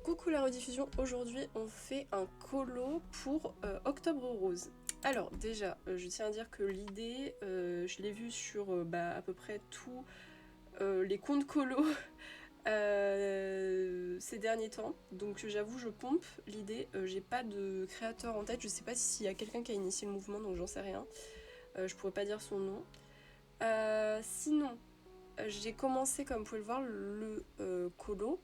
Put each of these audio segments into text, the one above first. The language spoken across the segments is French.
Coucou la rediffusion, aujourd'hui on fait un colo pour Octobre Rose. Alors déjà, je tiens à dire que l'idée, je l'ai vue sur à peu près tous les comptes colo ces derniers temps. Donc j'avoue, je pompe l'idée, j'ai pas de créateur en tête, je sais pas s'il y a quelqu'un qui a initié le mouvement, donc j'en sais rien. Je pourrais pas dire son nom. Sinon, j'ai commencé, comme vous pouvez le voir, le colo.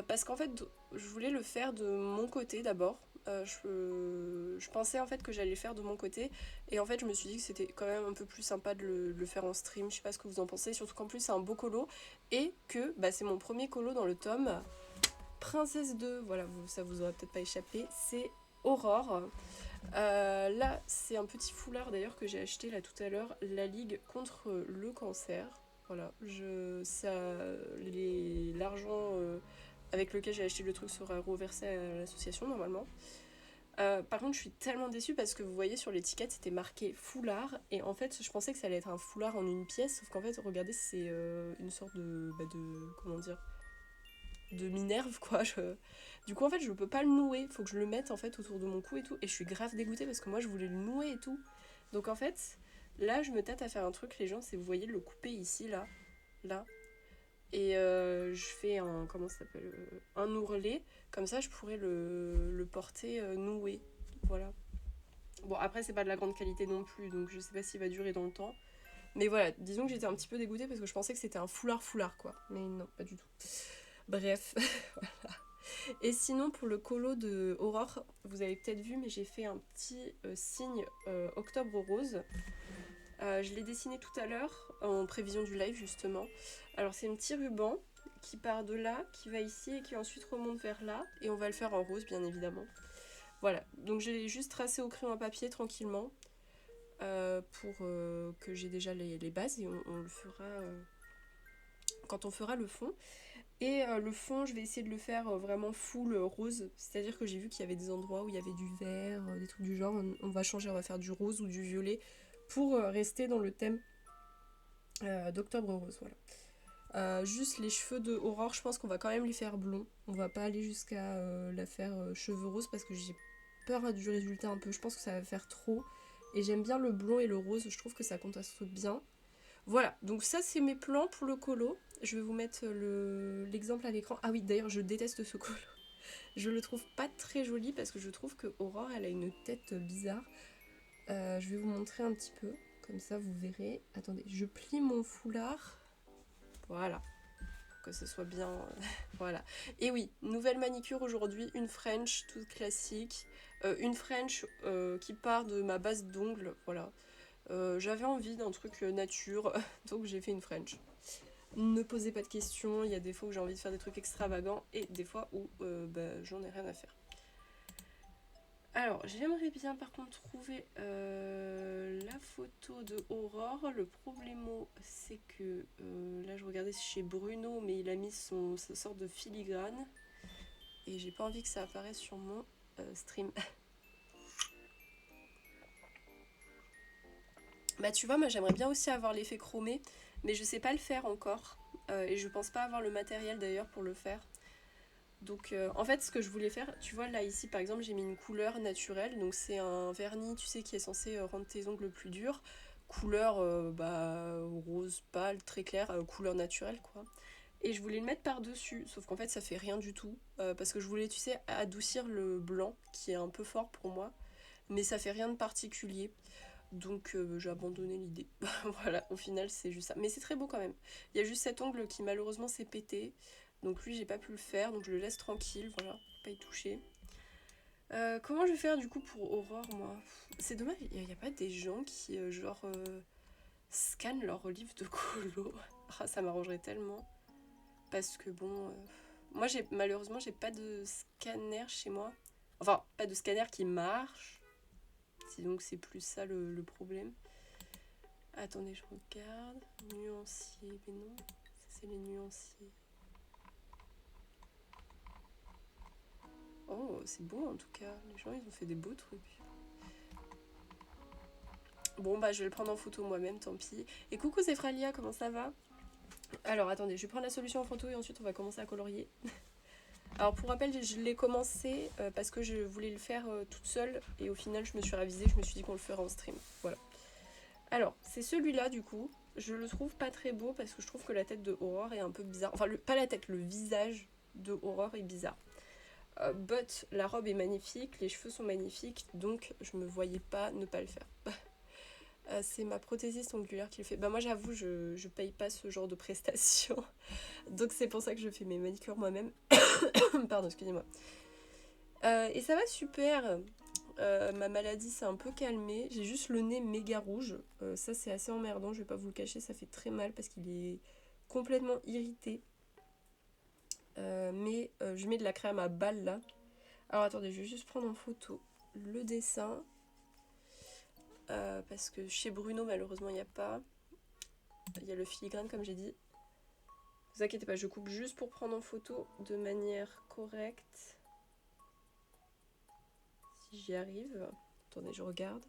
Parce qu'en fait, je voulais le faire de mon côté d'abord. Je pensais en fait que j'allais le faire de mon côté. Et en fait, je me suis dit que c'était quand même un peu plus sympa de le faire en stream. Je sais pas ce que vous en pensez. Surtout qu'en plus, c'est un beau colo. Et que c'est mon premier colo dans le tome Princesse 2. Voilà, ça vous aurait peut-être pas échappé. C'est Aurore. Là, c'est un petit foulard d'ailleurs que j'ai acheté là tout à l'heure. La Ligue contre le cancer. Voilà, l'argent avec lequel j'ai acheté le truc sera reversé à l'association normalement. Par contre, je suis tellement déçue parce que vous voyez sur l'étiquette c'était marqué foulard et en fait je pensais que ça allait être un foulard en une pièce, sauf qu'en fait regardez c'est une sorte de comment dire, de minerve quoi. Du coup en fait je peux pas le nouer, faut que je le mette en fait autour de mon cou et tout, et je suis grave dégoûtée parce que moi je voulais le nouer et tout. Donc en fait là je me tâte à faire un truc les gens, c'est vous voyez le couper ici là, et je fais un comment ça s'appelle un ourlet, comme ça je pourrais le porter noué, voilà. Bon après c'est pas de la grande qualité non plus, donc je sais pas s'il va durer dans le temps, mais voilà, disons que j'étais un petit peu dégoûtée parce que je pensais que c'était un foulard quoi, mais non pas du tout. Bref. Et sinon pour le colo de Aurore, vous avez peut-être vu mais j'ai fait un petit signe Octobre Rose. Je l'ai dessiné tout à l'heure en prévision du live justement. Alors c'est un petit ruban qui part de là, qui va ici et qui ensuite remonte vers là. Et on va le faire en rose bien évidemment. Voilà, donc j'ai juste tracé au crayon à papier tranquillement pour que j'ai déjà les bases, et on le fera quand on fera le fond. Et le fond, je vais essayer de le faire vraiment full rose. C'est-à-dire que j'ai vu qu'il y avait des endroits où il y avait du vert, des trucs du genre. On va changer, on va faire du rose ou du violet pour rester dans le thème d'Octobre Rose, voilà. Juste les cheveux de Aurore, je pense qu'on va quand même les faire blonds. On va pas aller jusqu'à la faire cheveux roses parce que j'ai peur du résultat un peu. Je pense que ça va faire trop. Et j'aime bien le blond et le rose, je trouve que ça contraste bien. Voilà, donc ça c'est mes plans pour le colo. Je vais vous mettre l'exemple à l'écran. Ah oui, d'ailleurs je déteste ce colo. Je le trouve pas très joli parce que je trouve que Aurore elle a une tête bizarre. Je vais vous montrer un petit peu, comme ça vous verrez. Attendez, je plie mon foulard. Voilà, pour que ce soit bien. Voilà. Et oui, nouvelle manicure aujourd'hui, une French toute classique. Une French qui part de ma base d'ongles, voilà. J'avais envie d'un truc nature, donc j'ai fait une French. Ne posez pas de questions, il y a des fois où j'ai envie de faire des trucs extravagants et des fois où j'en ai rien à faire. Alors, j'aimerais bien par contre trouver la photo de Aurore. Le problème, c'est que là je regardais chez Bruno, mais il a mis sa sorte de filigrane et j'ai pas envie que ça apparaisse sur mon stream. Bah tu vois, moi j'aimerais bien aussi avoir l'effet chromé, mais je sais pas le faire encore. Et je pense pas avoir le matériel d'ailleurs pour le faire. Donc en fait ce que je voulais faire, tu vois là ici par exemple j'ai mis une couleur naturelle, donc c'est un vernis tu sais qui est censé rendre tes ongles plus durs, couleur rose pâle très clair, couleur naturelle quoi. Et je voulais le mettre par dessus, sauf qu'en fait ça fait rien du tout, parce que je voulais tu sais adoucir le blanc qui est un peu fort pour moi, mais ça fait rien de particulier. Donc j'ai abandonné l'idée. Voilà, au final c'est juste ça. Mais c'est très beau quand même. Il y a juste cet ongle qui malheureusement s'est pété. Donc lui j'ai pas pu le faire, donc je le laisse tranquille, voilà, pas y toucher. Comment je vais faire du coup pour Aurore moi? C'est dommage, il n'y a pas des gens qui scannent leurs livres de colo. Ah, ça m'arrangerait tellement. Parce que bon, moi malheureusement j'ai pas de scanner chez moi. Enfin, pas de scanner qui marche. Donc c'est plus ça le problème. Attendez, je regarde. Nuancier, mais non, ça c'est les nuanciers. Oh, c'est beau en tout cas. Les gens, ils ont fait des beaux trucs. Bon, bah, je vais le prendre en photo moi-même, tant pis. Et coucou, c'est Fralia, comment ça va? Alors, attendez, je vais prendre la solution en photo et ensuite on va commencer à colorier. Alors pour rappel, je l'ai commencé parce que je voulais le faire toute seule et au final je me suis ravisée, je me suis dit qu'on le ferait en stream. Voilà. Alors, c'est celui-là du coup. Je le trouve pas très beau parce que je trouve que la tête de Aurore est un peu bizarre. Enfin, pas la tête, le visage de Aurore est bizarre. But la robe est magnifique, les cheveux sont magnifiques, donc je me voyais pas ne pas le faire. C'est ma prothésiste ongulaire qui le fait. Bah moi j'avoue, je paye pas ce genre de prestations. Donc c'est pour ça que je fais mes manicures moi-même. Pardon, excusez-moi. Et ça va super. Ma maladie s'est un peu calmée. J'ai juste le nez méga rouge. Ça c'est assez emmerdant, je vais pas vous le cacher, ça fait très mal parce qu'il est complètement irrité. Mais je mets de la crème à balles là. Alors attendez, je vais juste prendre en photo le dessin. Parce que chez Bruno malheureusement il n'y a pas. Il y a le filigrane comme j'ai dit. Ne vous inquiétez pas, je coupe juste pour prendre en photo de manière correcte. Si j'y arrive. Attendez, je regarde.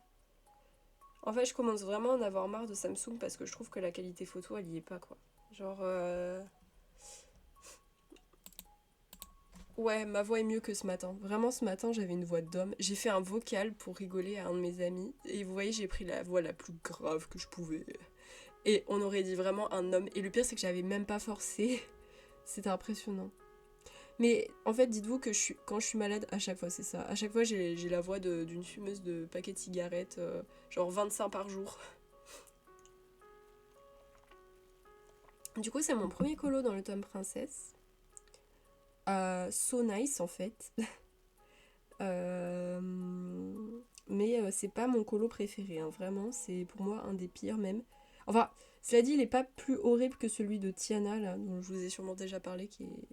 En fait, je commence vraiment à en avoir marre de Samsung parce que je trouve que la qualité photo, elle y est pas, quoi. Genre... Ouais, ma voix est mieux que ce matin. Vraiment, ce matin, j'avais une voix d'homme. J'ai fait un vocal pour rigoler à un de mes amis. Et vous voyez, j'ai pris la voix la plus grave que je pouvais. Et on aurait dit vraiment un homme. Et le pire, c'est que j'avais même pas forcé. C'était impressionnant. Mais en fait, dites-vous que quand je suis malade, à chaque fois, c'est ça. À chaque fois, j'ai la voix d'une fumeuse de paquets de cigarettes, genre 25 par jour. Du coup, c'est mon premier colo dans le tome princesse. So nice, en fait. Mais c'est pas mon colo préféré, hein. Vraiment, c'est pour moi un des pires même. Enfin, cela dit, il est pas plus horrible que celui de Tiana, là, dont je vous ai sûrement déjà parlé, qui est...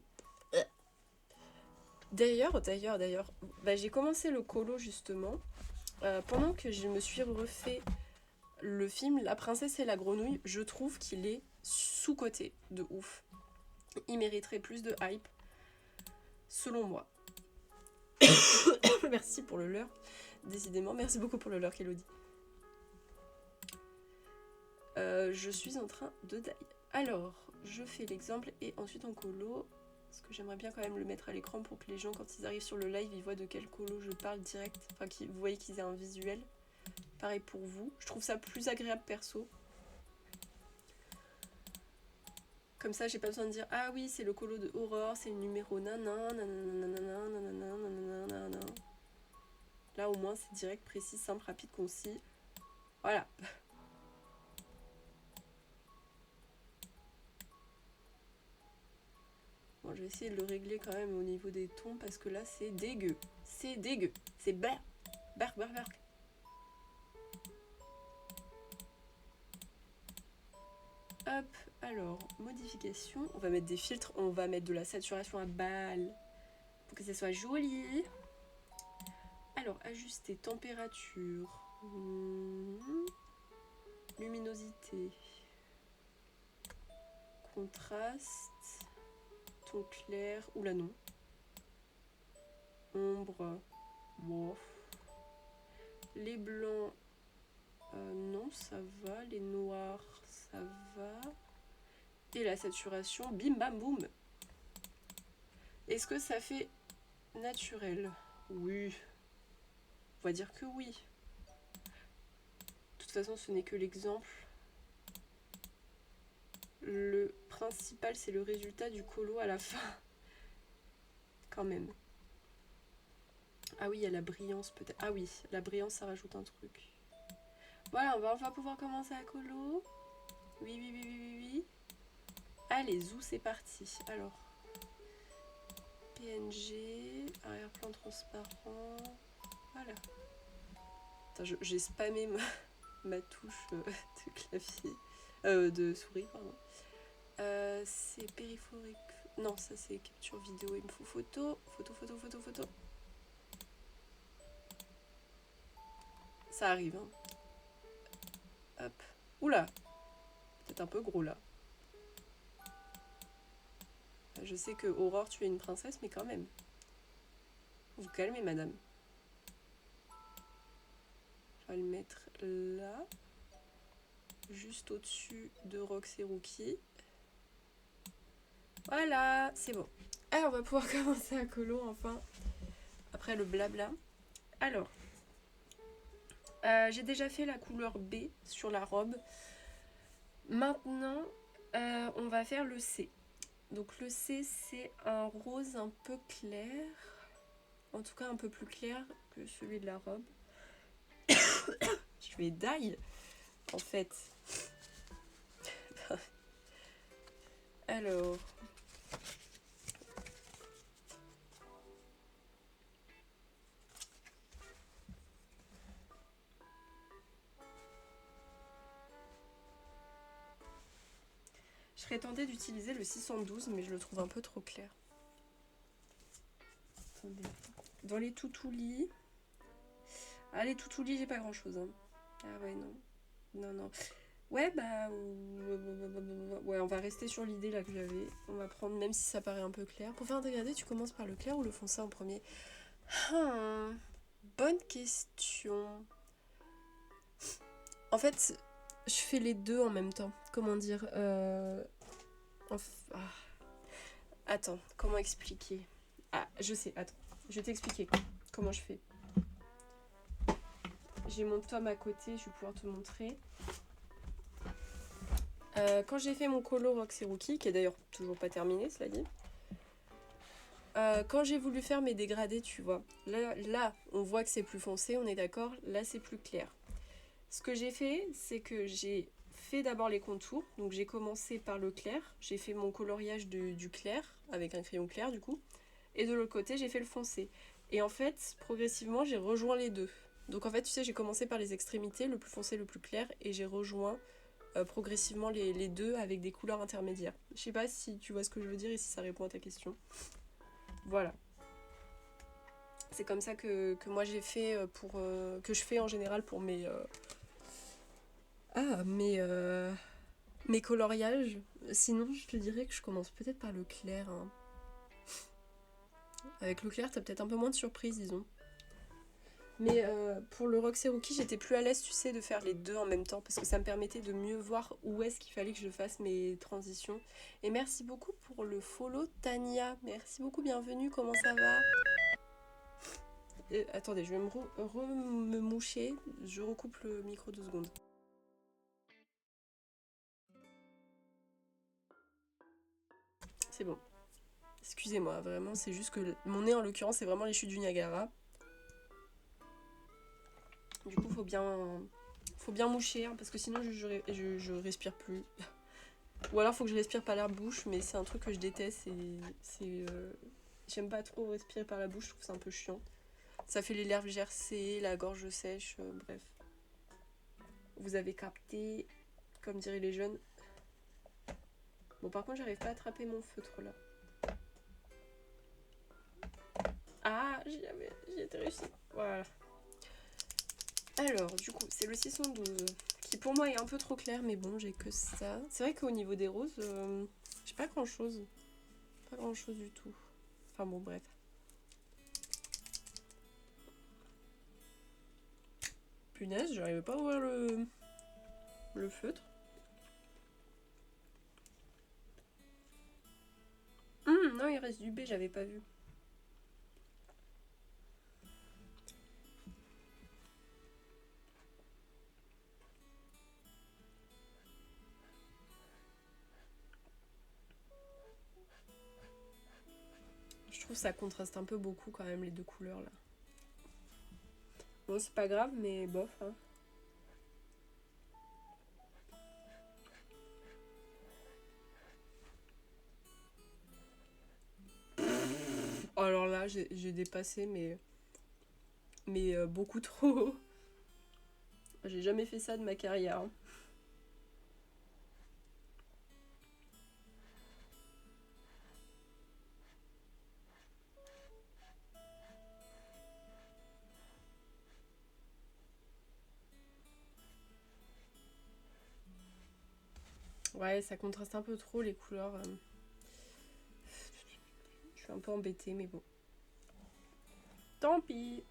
D'ailleurs, bah, j'ai commencé le colo justement pendant que je me suis refait le film La princesse et la grenouille. Je trouve qu'il est sous-coté de ouf. Il mériterait plus de hype, selon moi. Merci pour le leurre, décidément. Merci beaucoup pour le leurre, Elodie. Je suis en train de die. Alors, je fais l'exemple et ensuite en colo. Parce que j'aimerais bien quand même le mettre à l'écran pour que les gens, quand ils arrivent sur le live, ils voient de quel colo je parle direct. Enfin, vous voyez qu'ils aient un visuel. Pareil pour vous. Je trouve ça plus agréable perso. Comme ça, j'ai pas besoin de dire ah oui, c'est le colo de Aurore, c'est le numéro nanan, nanana. Là, au moins, c'est direct, précis, simple, rapide, concis. Voilà. Bon, je vais essayer de le régler quand même au niveau des tons parce que là, c'est dégueu. C'est dégueu. C'est bark. Hop, alors, modification. On va mettre des filtres, on va mettre de la saturation à balle pour que ça soit joli. Alors, ajuster température. Luminosité. Contraste. Ton clair. Oula non. Ombre. Bon. Les blancs. Non, ça va. Les noirs, ça va. Et la saturation, bim bam boum. Est-ce que ça fait naturel? Oui. On va dire que oui. De toute façon, ce n'est que l'exemple. Le principal, c'est le résultat du colo à la fin. Quand même. Ah oui, il y a la brillance peut-être. Ah oui, la brillance, ça rajoute un truc. Voilà, on va enfin pouvoir commencer à colo. Oui. Allez, zou, c'est parti. Alors, PNG, arrière-plan transparent. Voilà. Attends, j'ai spammé ma touche de clavier. De souris, pardon. C'est périphérique. Non, ça c'est capture vidéo. Il me faut photo. Photo. Ça arrive, hein. Hop. Oula. Peut-être un peu gros là. Je sais que Aurore, tu es une princesse, mais quand même. Vous calmez, madame. Je vais le mettre là. Juste au-dessus de Rox et Rookie. Voilà, c'est bon. Alors, on va pouvoir commencer à colo enfin, après le blabla. Alors, j'ai déjà fait la couleur B sur la robe. Maintenant, on va faire le C. Donc le C, c'est un rose un peu clair. En tout cas, un peu plus clair que celui de la robe. Je vais die, en fait. Alors... Je serais tentée d'utiliser le 612, mais je le trouve un peu trop clair. Attendez. Dans les toutoulis... Ah, les toutoulis, j'ai pas grand-chose. Hein. Ah ouais, non. Non, non. Ouais, bah... Ouais, on va rester sur l'idée là que j'avais. On va prendre, même si ça paraît un peu clair. Pour faire un dégradé, tu commences par le clair ou le foncé en premier? Bonne question. En fait, je fais les deux en même temps. Comment dire Attends, comment expliquer? Ah, je sais, attends. Je vais t'expliquer comment je fais. J'ai mon tome à côté, je vais pouvoir te montrer. Quand j'ai fait mon colo Roxy Rookie, qui est d'ailleurs toujours pas terminé, cela dit, quand j'ai voulu faire mes dégradés, tu vois, là, on voit que c'est plus foncé, on est d'accord, là c'est plus clair. Ce que j'ai fait, c'est que j'ai fait d'abord les contours, donc j'ai commencé par le clair, j'ai fait mon coloriage du clair, avec un crayon clair du coup, et de l'autre côté j'ai fait le foncé. Et en fait, progressivement, j'ai rejoint les deux. Donc en fait, tu sais, j'ai commencé par les extrémités, le plus foncé, le plus clair, et j'ai rejoint progressivement les deux avec des couleurs intermédiaires. Je sais pas si tu vois ce que je veux dire et si ça répond à ta question. Voilà. C'est comme ça que moi j'ai fait que je fais en général pour mes mes coloriages. Sinon, je te dirais que je commence peut-être par le clair. Hein. Avec le clair, t'as peut-être un peu moins de surprise, disons. Mais pour le Roxy Rookie, j'étais plus à l'aise, tu sais, de faire les deux en même temps parce que ça me permettait de mieux voir où est-ce qu'il fallait que je fasse mes transitions. Et merci beaucoup pour le follow, Tania. Merci beaucoup, bienvenue, comment ça va? Attendez, je vais me moucher. Je recoupe le micro 2 secondes. C'est bon. Excusez-moi, vraiment, c'est juste que mon nez, en l'occurrence, c'est vraiment les chutes du Niagara. Du coup, faut bien moucher, hein, parce que sinon, je respire plus. Ou alors, faut que je respire par la bouche, mais c'est un truc que je déteste. J'aime pas trop respirer par la bouche, je trouve ça un peu chiant. Ça fait les lèvres gercées, la gorge sèche, bref. Vous avez capté, comme diraient les jeunes. Bon, par contre, j'arrive pas à attraper mon feutre, là. Ah, j'y étais réussi. Voilà. Alors, du coup, c'est le 612 qui pour moi est un peu trop clair, mais bon, j'ai que ça. C'est vrai qu'au niveau des roses, j'ai pas grand chose. Pas grand chose du tout. Enfin bon, bref. Punaise, j'arrivais pas à ouvrir le feutre. Non, il reste du B, j'avais pas vu. Je trouve que ça contraste un peu beaucoup quand même les deux couleurs là. Bon, c'est pas grave, mais bof. Hein. Alors là, j'ai dépassé, mais beaucoup trop. J'ai jamais fait ça de ma carrière. Hein. Ouais, ça contraste un peu trop les couleurs. Je suis un peu embêtée, mais bon. Tant pis.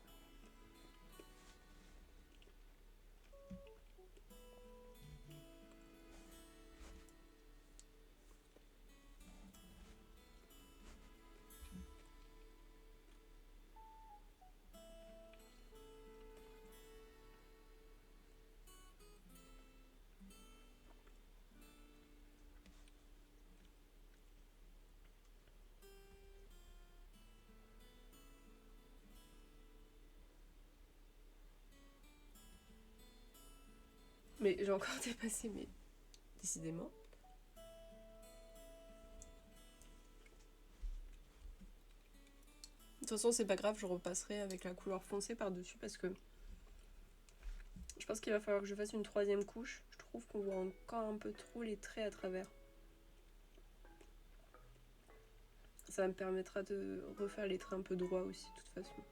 Mais j'ai encore dépassé, mais décidément. De toute façon, c'est pas grave, je repasserai avec la couleur foncée par-dessus parce que je pense qu'il va falloir que je fasse une troisième couche. Je trouve qu'on voit encore un peu trop les traits à travers. Ça me permettra de refaire les traits un peu droits aussi, de toute façon.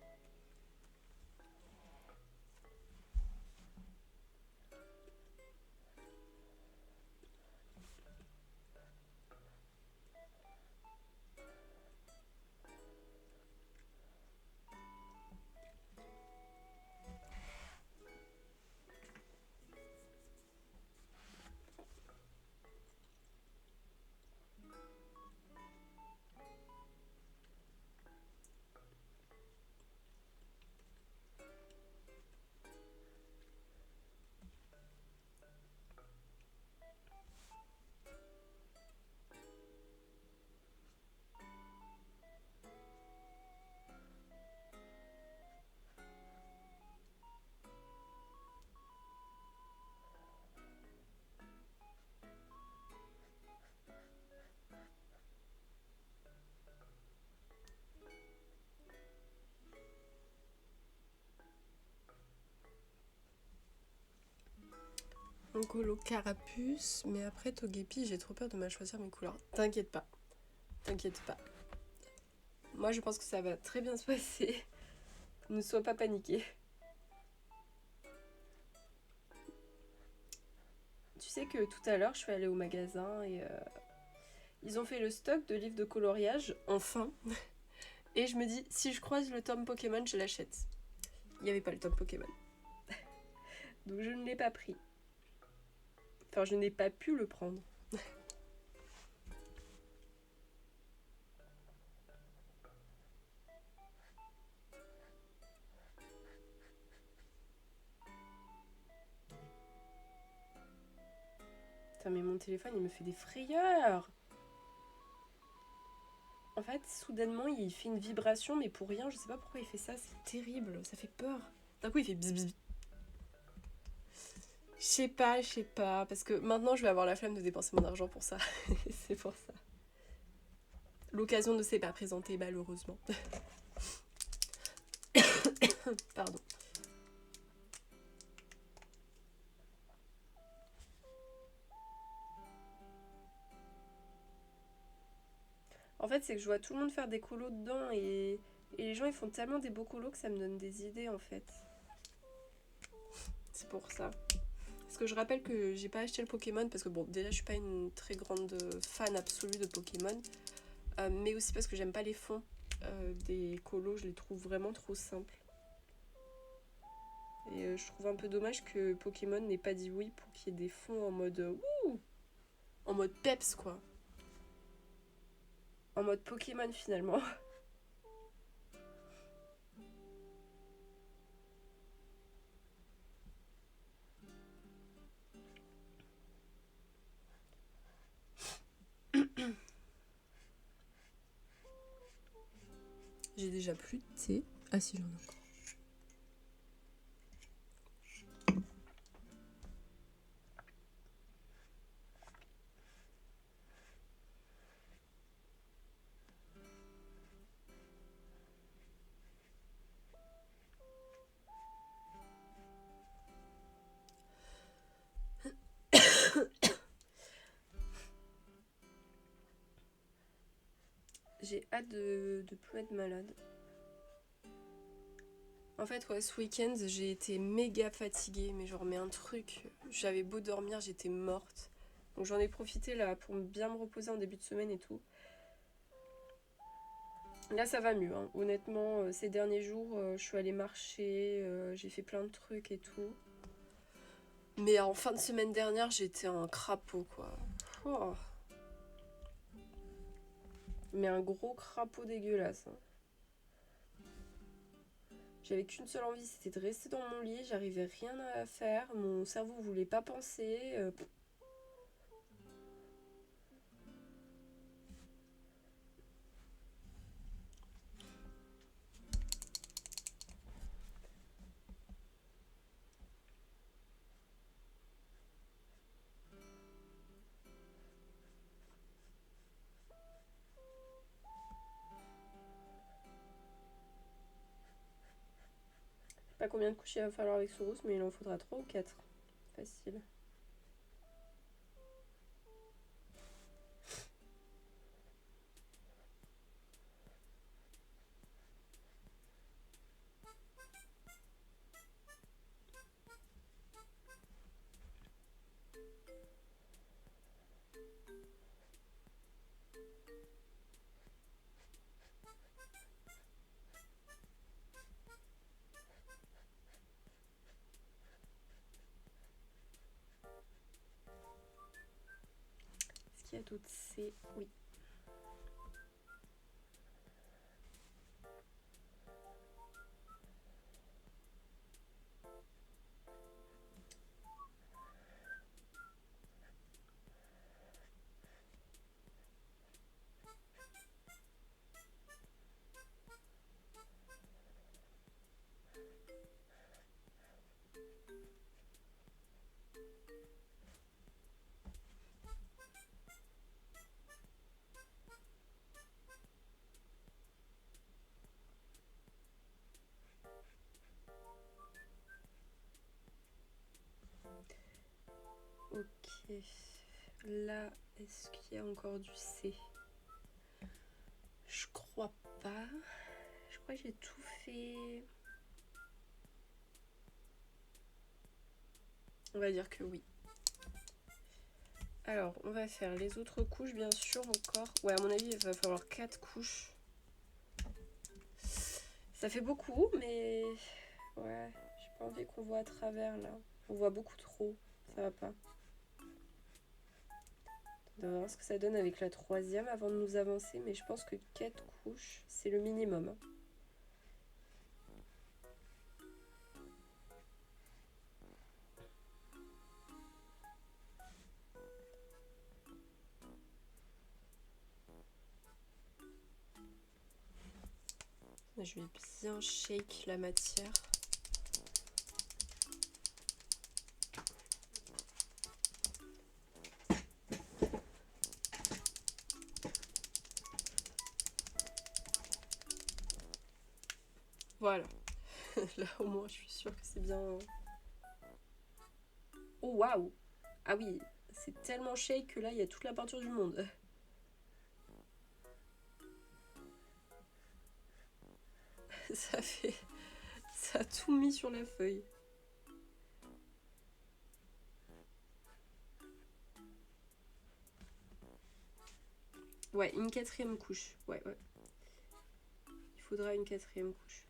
Un colo carapuce, mais après Togepi, j'ai trop peur de mal choisir mes couleurs. T'inquiète pas, t'inquiète pas. Moi, je pense que ça va très bien se passer. Ne sois pas paniqué. Tu sais que tout à l'heure, je suis allée au magasin et ils ont fait le stock de livres de coloriage, enfin. Et je me dis, si je croise le tome Pokémon, je l'achète. Il n'y avait pas le tome Pokémon. Donc je ne l'ai pas pris. Enfin, je n'ai pas pu le prendre. Putain, mais mon téléphone, il me fait des frayeurs. En fait, soudainement, il fait une vibration, mais pour rien. Je sais pas pourquoi il fait ça. C'est terrible. Ça fait peur. D'un coup, il fait bzz bzz. Je sais pas. Parce que maintenant, je vais avoir la flemme de dépenser mon argent pour ça. C'est pour ça. L'occasion ne s'est pas présentée, malheureusement. Pardon. En fait, c'est que je vois tout le monde faire des colos dedans et les gens ils font tellement des beaux colos que ça me donne des idées en fait. C'est pour ça. Parce que je rappelle que j'ai pas acheté le Pokémon parce que bon, déjà je suis pas une très grande fan absolue de Pokémon, mais aussi parce que j'aime pas les fonds des colos, je les trouve vraiment trop simples. Et je trouve un peu dommage que Pokémon n'ait pas dit oui pour qu'il y ait des fonds en mode wouh, en mode peps quoi. En mode Pokémon finalement. J'ai déjà plus de thé. Ah si, j'en ai encore. J'ai hâte de plus être malade. En fait, ouais, ce week-end, j'ai été méga fatiguée, mais genre, mais un truc. J'avais beau dormir, j'étais morte. Donc j'en ai profité là pour bien me reposer en début de semaine et tout. Là, ça va mieux, hein. Honnêtement, ces derniers jours, je suis allée marcher, j'ai fait plein de trucs et tout. Mais en fin de semaine dernière, j'étais un crapaud, quoi. Oh. Mais un gros crapaud dégueulasse, hein. J'avais qu'une seule envie, c'était de rester dans mon lit, j'arrivais rien à faire, mon cerveau voulait pas penser. Pas combien de couches il va falloir avec ce rousse, mais il en faudra 3 ou 4. Facile. Est-ce qu'il y a d'autres C? Oui. Ok. Là, est-ce qu'il y a encore du C? Je crois pas. Je crois que j'ai tout fait. On va dire que oui. Alors, on va faire les autres couches, bien sûr, encore. Ouais, à mon avis, il va falloir 4 couches. Ça fait beaucoup, mais... Ouais, j'ai pas envie qu'on voit à travers, là. On voit beaucoup trop. Ça va pas. On va voir ce que ça donne avec la troisième avant de nous avancer, mais je pense que 4 couches, c'est le minimum. Je vais bien shake la matière. Voilà. Là, au moins, je suis sûre que c'est bien... Oh, waouh! Ah oui, c'est tellement shake que là, il y a toute la peinture du monde. Ça fait... Ça a tout mis sur la feuille. Ouais, une quatrième couche. Ouais. Il faudra une quatrième couche.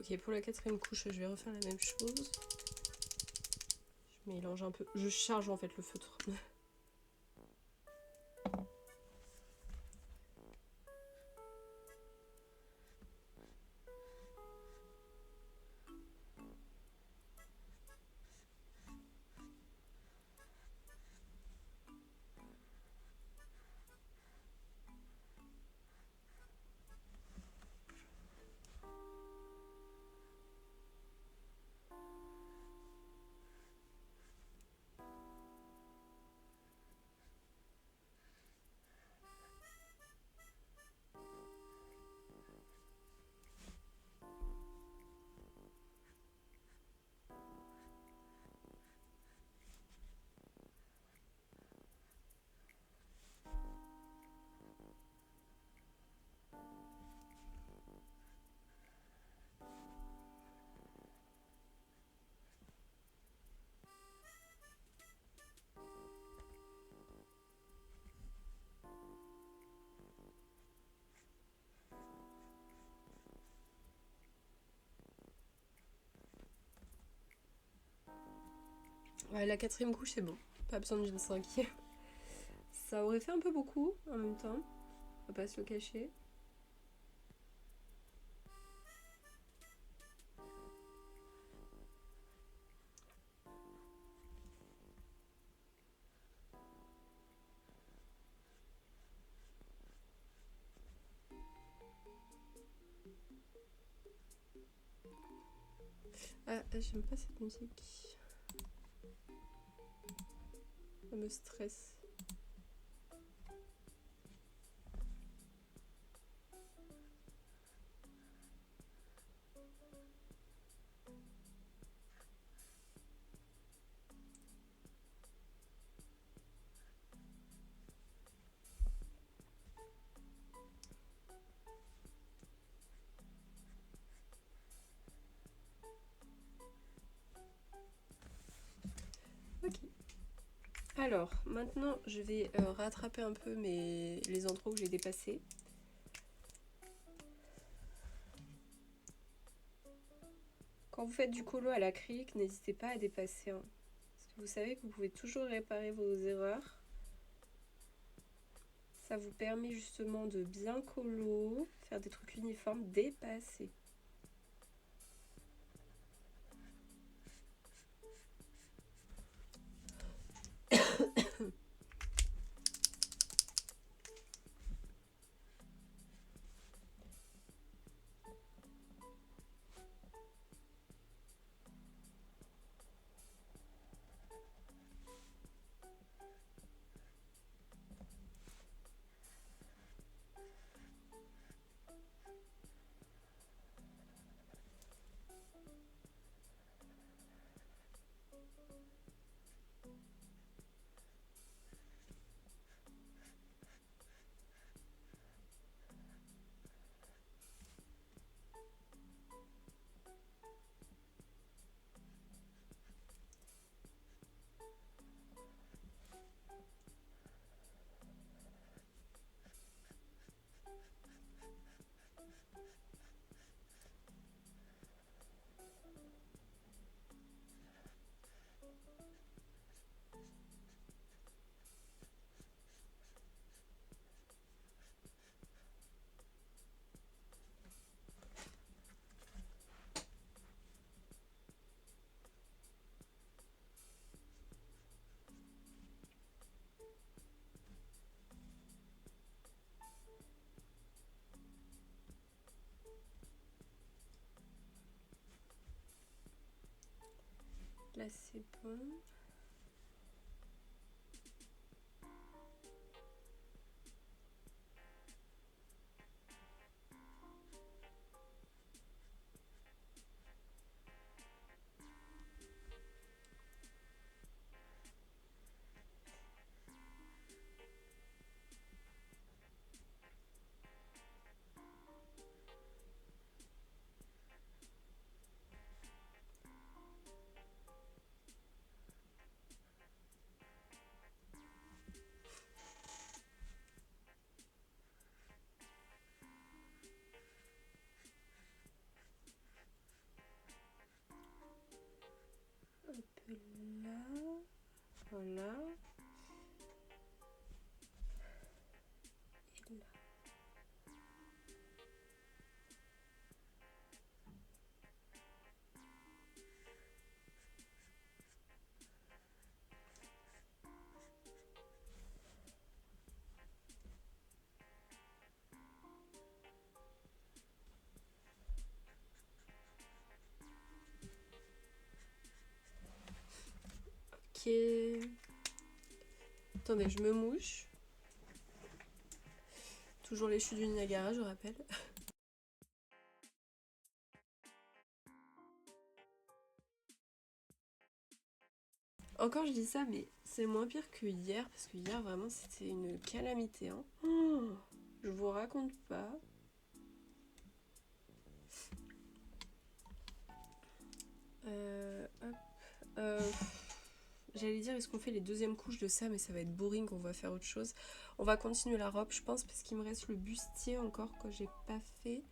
Ok, pour la quatrième couche, je vais refaire la même chose. Je mélange un peu. Je charge en fait le feutre. Ouais, la quatrième couche, c'est bon. Pas besoin d'une cinquième. Ça aurait fait un peu beaucoup en même temps. On va pas se le cacher. Ah, j'aime pas cette musique. Ça me stresse. Ok. Alors, maintenant, je vais rattraper un peu les endroits où j'ai dépassé. Quand vous faites du colo à l'acrylique, n'hésitez pas à dépasser. Hein. Parce que vous savez que vous pouvez toujours réparer vos erreurs. Ça vous permet justement de bien colo, faire des trucs uniformes, dépasser. Là, c'est bon. Hop là. Voilà. Et là. Ok. Attendez, je me mouche. Toujours les chutes du Niagara, je rappelle. Encore je dis ça, mais c'est moins pire que hier, parce que hier vraiment c'était une calamité. Hein. Oh, je vous raconte pas. Hop. J'allais dire, est-ce qu'on fait les deuxièmes couches de ça, mais ça va être boring, on va faire autre chose. On va continuer la robe, je pense, parce qu'il me reste le bustier encore que j'ai pas fait.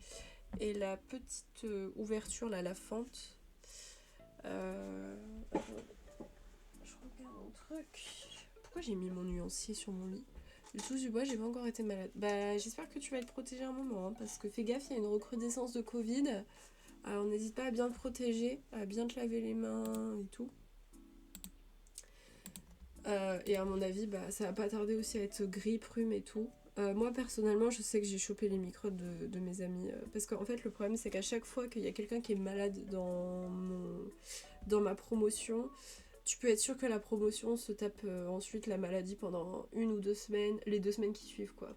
Et la petite ouverture, là, la fente. Je mon truc. Pourquoi j'ai mis mon nuancier sur mon lit? Le touche du bois, j'ai pas encore été malade. Bah, j'espère que tu vas être protégé un moment, hein, parce que fais gaffe, il y a une recrudescence de Covid. Alors, n'hésite pas à bien te protéger, à bien te laver les mains et tout. Et à mon avis, bah, ça va pas tarder aussi à être grippe, rhume et tout. Moi, personnellement, je sais que j'ai chopé les microbes de mes amis. Parce qu'en fait, le problème, c'est qu'à chaque fois qu'il y a quelqu'un qui est malade dans ma promotion, tu peux être sûr que la promotion se tape ensuite la maladie pendant 1 ou 2 semaines, les 2 semaines qui suivent, quoi.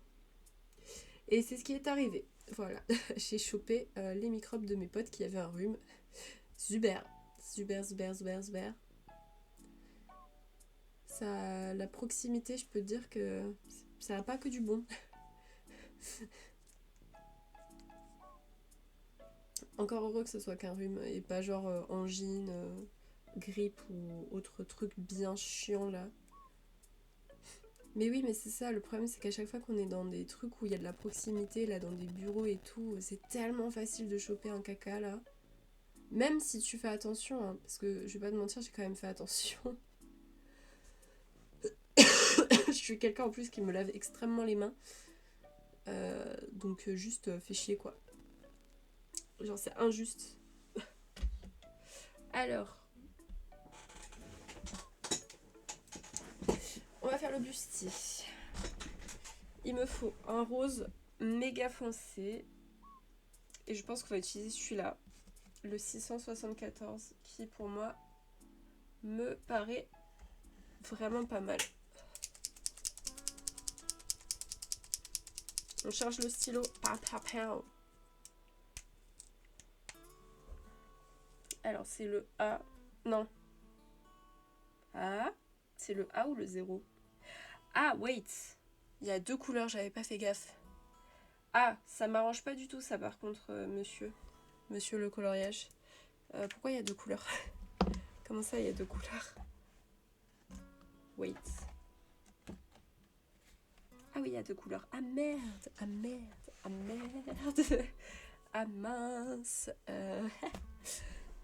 Et c'est ce qui est arrivé. Voilà, j'ai chopé les microbes de mes potes qui avaient un rhume. Super, super, super, super, super. Ça, la proximité, je peux te dire que ça n'a pas que du bon. Encore heureux que ce soit qu'un rhume et pas genre angine, grippe ou autre truc bien chiant là. Mais oui, mais c'est ça, le problème c'est qu'à chaque fois qu'on est dans des trucs où il y a de la proximité, là dans des bureaux et tout, c'est tellement facile de choper un caca là. Même si tu fais attention, hein, parce que je vais pas te mentir, j'ai quand même fait attention. Je suis quelqu'un en plus qui me lave extrêmement les mains. Donc juste fait chier quoi. Genre c'est injuste. Alors, on va faire le bustier. Il me faut un rose méga foncé. Et je pense qu'on va utiliser celui-là. Le 674 qui pour moi me paraît vraiment pas mal. On charge le stylo. Alors c'est le A. Non. A. C'est le A ou le 0? Ah, wait. Il y a 2 couleurs, j'avais pas fait gaffe. Ah, ça m'arrange pas du tout ça par contre, monsieur. Monsieur le coloriage. Pourquoi il y a 2 couleurs? Comment ça, il y a 2 couleurs? Wait. Ah oui, il y a 2 couleurs. Ah merde, ah merde, ah merde. Ah mince.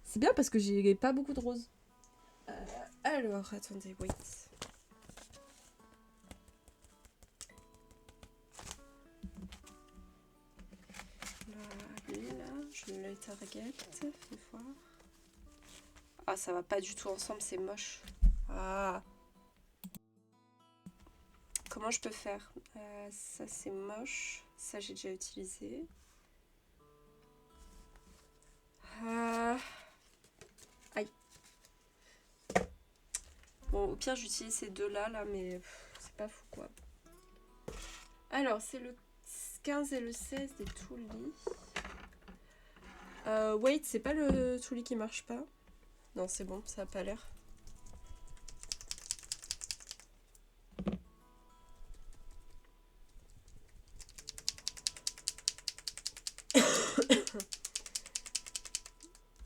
C'est bien parce que j'ai pas beaucoup de roses. Alors, attendez, wait. Là, je le target. Fais voir. Ah, ça va pas du tout ensemble, c'est moche. Ah. Comment je peux faire? Ça, c'est moche. Ça, j'ai déjà utilisé. Aïe. Bon, au pire, j'utilise ces deux-là, là, mais c'est pas fou, quoi. Alors, c'est le 15 et le 16 des Tooly. Wait, c'est pas le Tooly qui marche pas? Non, c'est bon, ça a pas l'air.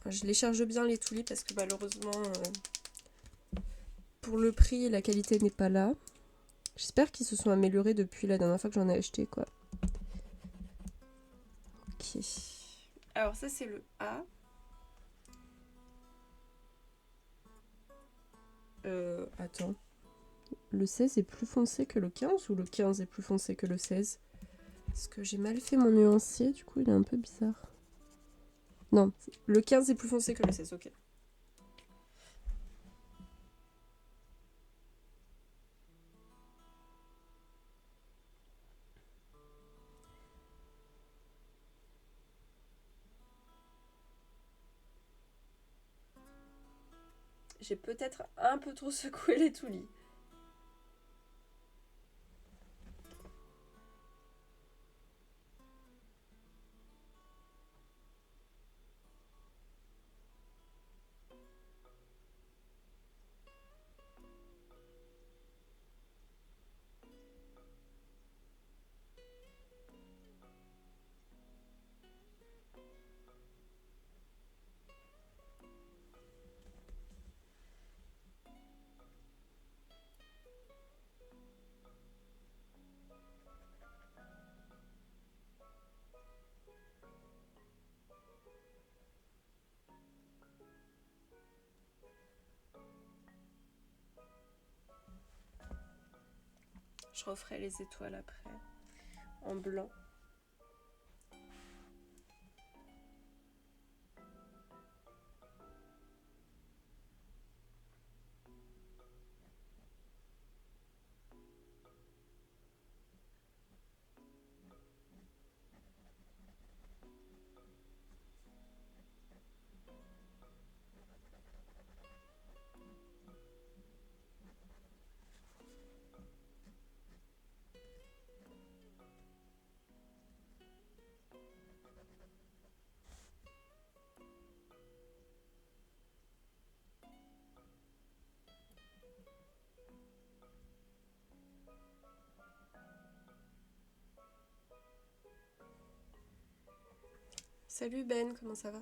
Je les charge bien les Tooly parce que malheureusement, pour le prix, la qualité n'est pas là. J'espère qu'ils se sont améliorés depuis la dernière fois que j'en ai acheté, quoi. Ok. Alors ça, c'est le A. Attends. Le 16 est plus foncé que le 15 ou le 15 est plus foncé que le 16? Parce que j'ai mal fait mon nuancier, du coup il est un peu bizarre. Non, le 15 est plus foncé que le 16, ok. J'ai peut-être un peu trop secoué les Tooly. Je referai les étoiles après, en blanc. Salut Ben, comment ça va?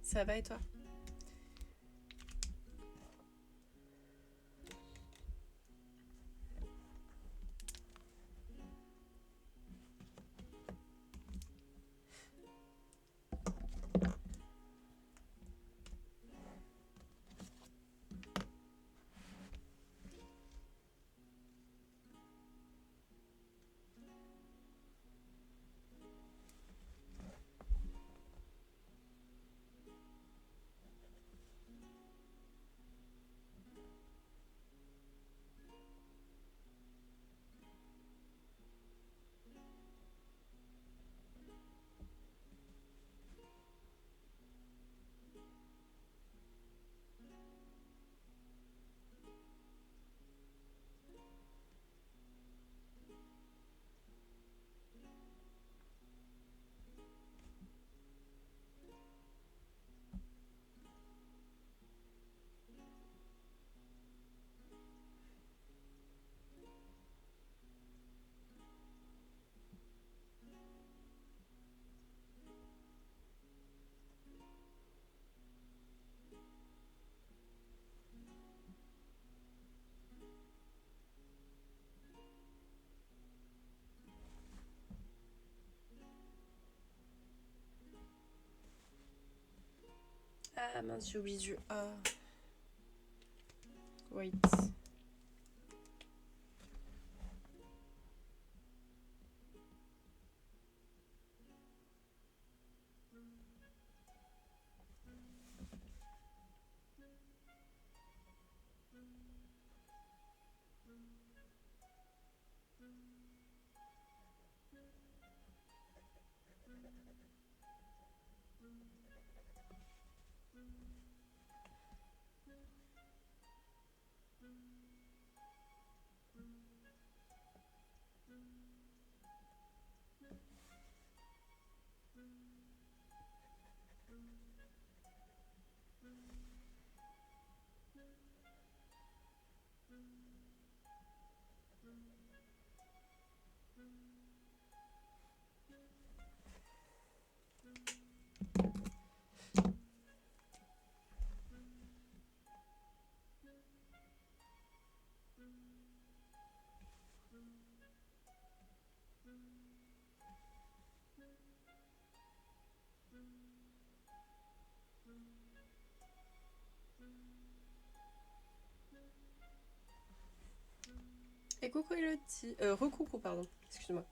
Ça va et toi? Ah mince, j'ai oublié du A. Wait. Et coucou Elodie. Recoucou, pardon. Excuse-moi.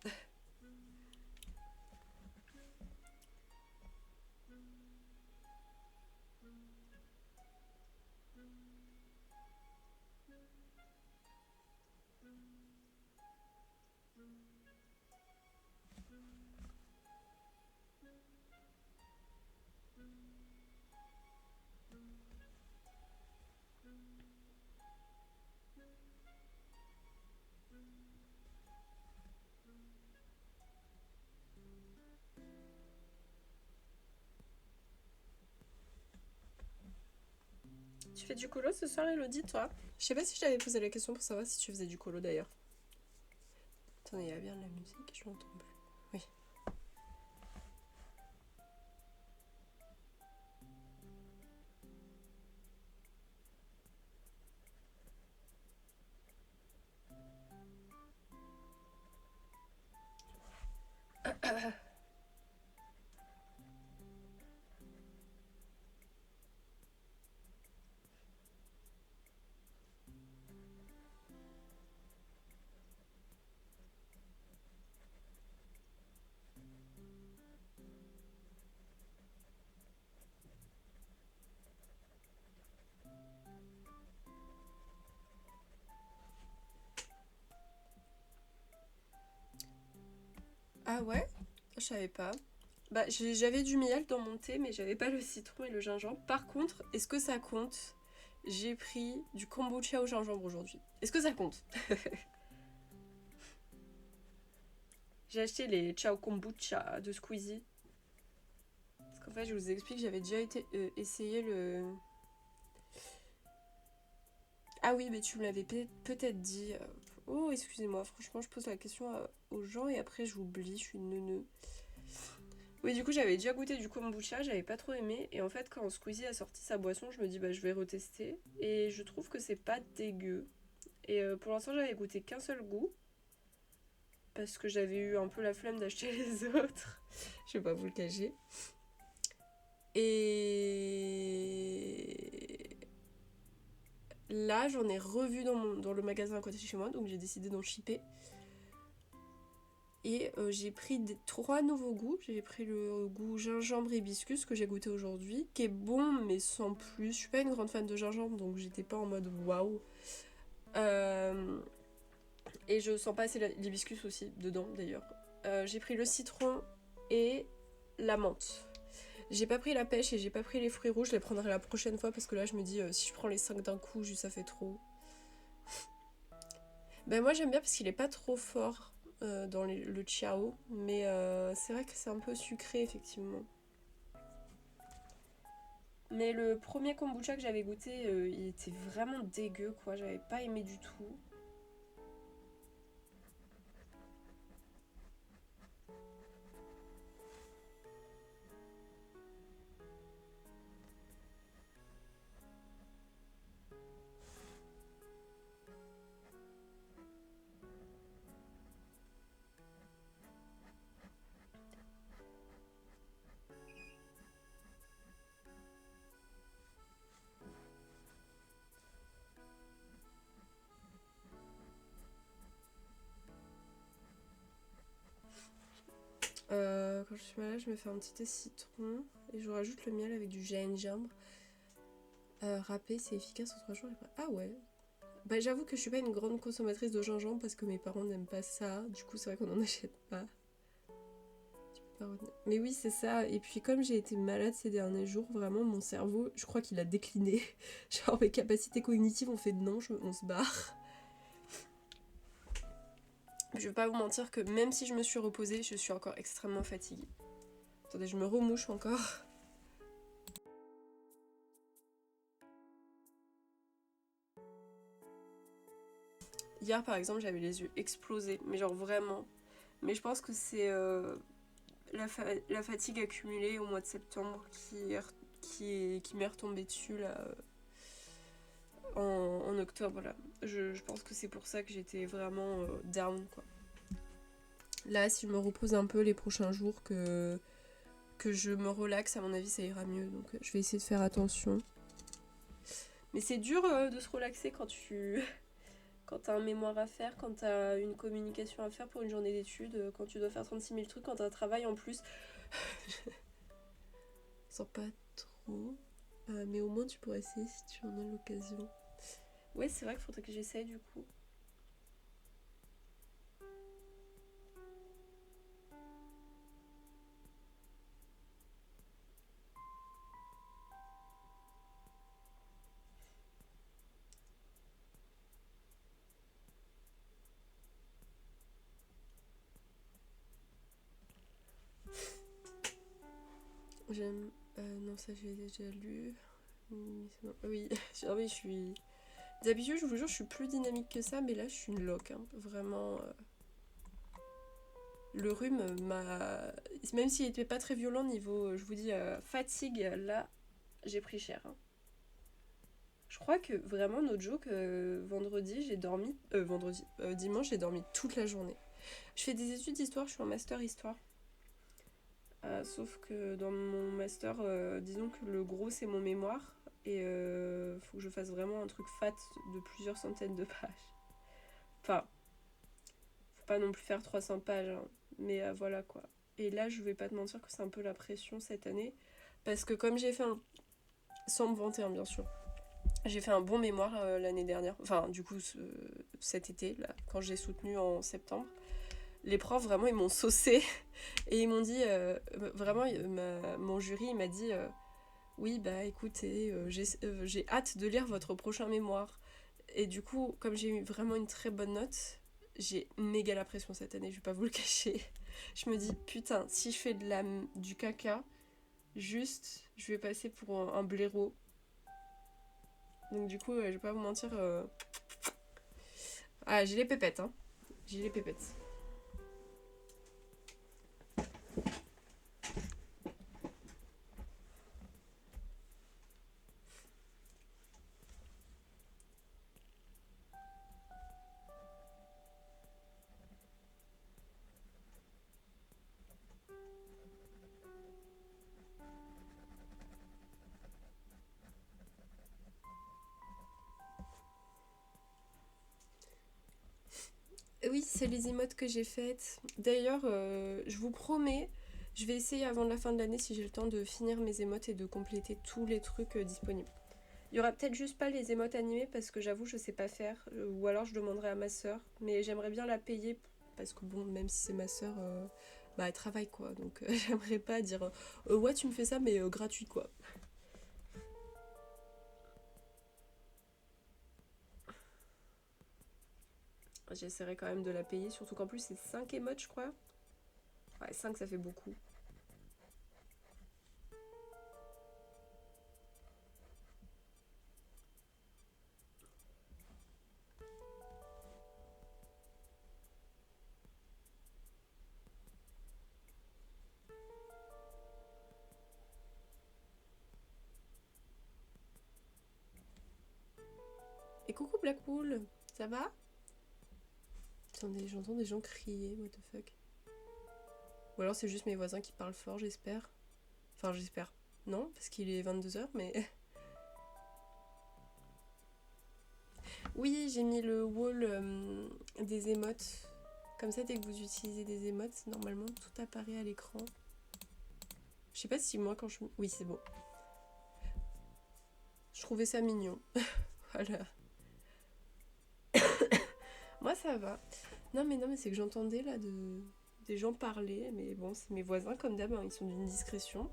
Tu fais du colo ce soir, Elodie, toi? Je sais pas si je t'avais posé la question pour savoir si tu faisais du colo d'ailleurs. Attendez, il y a bien de la musique, je l'entends plus. Oui. Ah ouais? Je savais pas. Bah, j'avais du miel dans mon thé, mais j'avais pas le citron et le gingembre. Par contre, est-ce que ça compte? J'ai pris du kombucha au gingembre aujourd'hui. Est-ce que ça compte? J'ai acheté les Ciao Kombucha de Squeezie. Parce qu'en fait, je vous explique, j'avais déjà essayé le... Ah oui, mais tu me l'avais peut-être dit. Oh, excusez-moi, franchement, je pose la question aux gens et après j'oublie, je suis neuneu. Oui, du coup, j'avais déjà goûté du kombucha, j'avais pas trop aimé. Et en fait, quand Squeezie a sorti sa boisson, je me dis, bah, je vais retester. Et je trouve que c'est pas dégueu. Et pour l'instant, j'avais goûté qu'un seul goût. Parce que j'avais eu un peu la flemme d'acheter les autres. Je vais pas vous le cacher. Et là, j'en ai revu dans le magasin à côté de chez moi, donc j'ai décidé d'en shipper. Et j'ai pris 3 nouveaux goûts. J'ai pris le goût gingembre hibiscus que j'ai goûté aujourd'hui, qui est bon mais sans plus. Je suis pas une grande fan de gingembre, donc j'étais pas en mode waouh. Et je sens pas assez l'hibiscus aussi dedans d'ailleurs. J'ai pris le citron et la menthe. J'ai pas pris la pêche et j'ai pas pris les fruits rouges, je les prendrai la prochaine fois parce que là je me dis si je prends les 5 d'un coup, juste ça fait trop. Ben moi j'aime bien parce qu'il est pas trop fort dans le Ciao, mais c'est vrai que c'est un peu sucré effectivement. Mais le premier kombucha que j'avais goûté, il était vraiment dégueu quoi, j'avais pas aimé du tout. Quand je suis malade, je me fais un petit thé citron et je rajoute le miel avec du gingembre. Râpé, c'est efficace en 3 jours. Ah ouais. Bah j'avoue que je suis pas une grande consommatrice de gingembre parce que mes parents n'aiment pas ça. Du coup, c'est vrai qu'on en achète pas. Mais oui, c'est ça. Et puis comme j'ai été malade ces derniers jours, vraiment mon cerveau, je crois qu'il a décliné. Genre mes capacités cognitives ont fait de non, on se barre. Je vais pas vous mentir que même si je me suis reposée, je suis encore extrêmement fatiguée. Attendez, je me remouche encore. Hier par exemple, j'avais les yeux explosés, mais genre vraiment. Mais je pense que c'est la fatigue accumulée au mois de septembre qui m'est retombée dessus là en octobre là. Je pense que c'est pour ça que j'étais vraiment down quoi. Là, si je me repose un peu les prochains jours, que je me relaxe, à mon avis, ça ira mieux. Donc, je vais essayer de faire attention. Mais c'est dur de se relaxer quand quand t'as un mémoire à faire, quand t'as une communication à faire pour une journée d'études, quand tu dois faire 36 000 trucs, quand t'as un travail en plus. Je sens pas trop. Mais au moins, tu pourrais essayer si tu en as l'occasion. Ouais, c'est vrai qu'il faudrait que j'essaye du coup. J'aime. Non, ça j'ai déjà lu. Oui, ah oui, je suis. D'habitude, je vous jure, je suis plus dynamique que ça, mais là, je suis une loque, hein. Vraiment. Le rhume m'a. Même s'il était pas très violent niveau, je vous dis, fatigue, là, j'ai pris cher, hein. Je crois que vraiment, no joke, vendredi, j'ai dormi. Dimanche, j'ai dormi toute la journée. Je fais des études d'histoire, je suis en master histoire. Sauf que dans mon master, disons que le gros, c'est mon mémoire. Et faut que je fasse vraiment un truc fat de plusieurs centaines de pages. Enfin, faut pas non plus faire 300 pages, hein. Mais voilà quoi. Et là, je vais pas te mentir que c'est un peu la pression cette année. Parce que comme j'ai fait un. Sans me vanter, hein, bien sûr. J'ai fait un bon mémoire l'année dernière. Enfin, du coup, cet été, là, quand j'ai soutenu en septembre. Les profs, vraiment, ils m'ont saucé. Et ils m'ont dit. Vraiment, mon jury, il m'a dit. Oui, bah écoutez, j'ai hâte de lire votre prochain mémoire. Et du coup, comme j'ai eu vraiment une très bonne note, j'ai méga la pression cette année, je vais pas vous le cacher. Je me dis, putain, si je fais du caca, juste, je vais passer pour un blaireau. Donc du coup, je vais pas vous mentir. Ah, j'ai les pépettes, hein. J'ai les pépettes. Oui, c'est les emotes que j'ai faites. D'ailleurs, je vous promets, je vais essayer avant la fin de l'année si j'ai le temps de finir mes emotes et de compléter tous les trucs disponibles. Il y aura peut-être juste pas les émotes animées parce que j'avoue je sais pas faire, ou alors je demanderai à ma soeur, mais j'aimerais bien la payer parce que bon, même si c'est ma soeur, bah elle travaille quoi, donc j'aimerais pas dire ouais tu me fais ça mais gratuit quoi. J'essaierai quand même de la payer, surtout qu'en plus c'est 5 émotes je crois. Ouais, 5 ça fait beaucoup. Et coucou Blackpool, ça va? Attendez, j'entends des gens crier, what the fuck. Ou alors c'est juste mes voisins qui parlent fort, j'espère. Enfin j'espère. Non, parce qu'il est 22 h mais... Oui, j'ai mis le wall des émotes. Comme ça, dès que vous utilisez des émotes, normalement tout apparaît à l'écran. Je sais pas si moi quand je... Oui, c'est bon. Je trouvais ça mignon. Voilà. Moi, ça va. Non, mais c'est que j'entendais là des gens parler. Mais bon, c'est mes voisins comme d'hab, hein, ils sont d'une discrétion.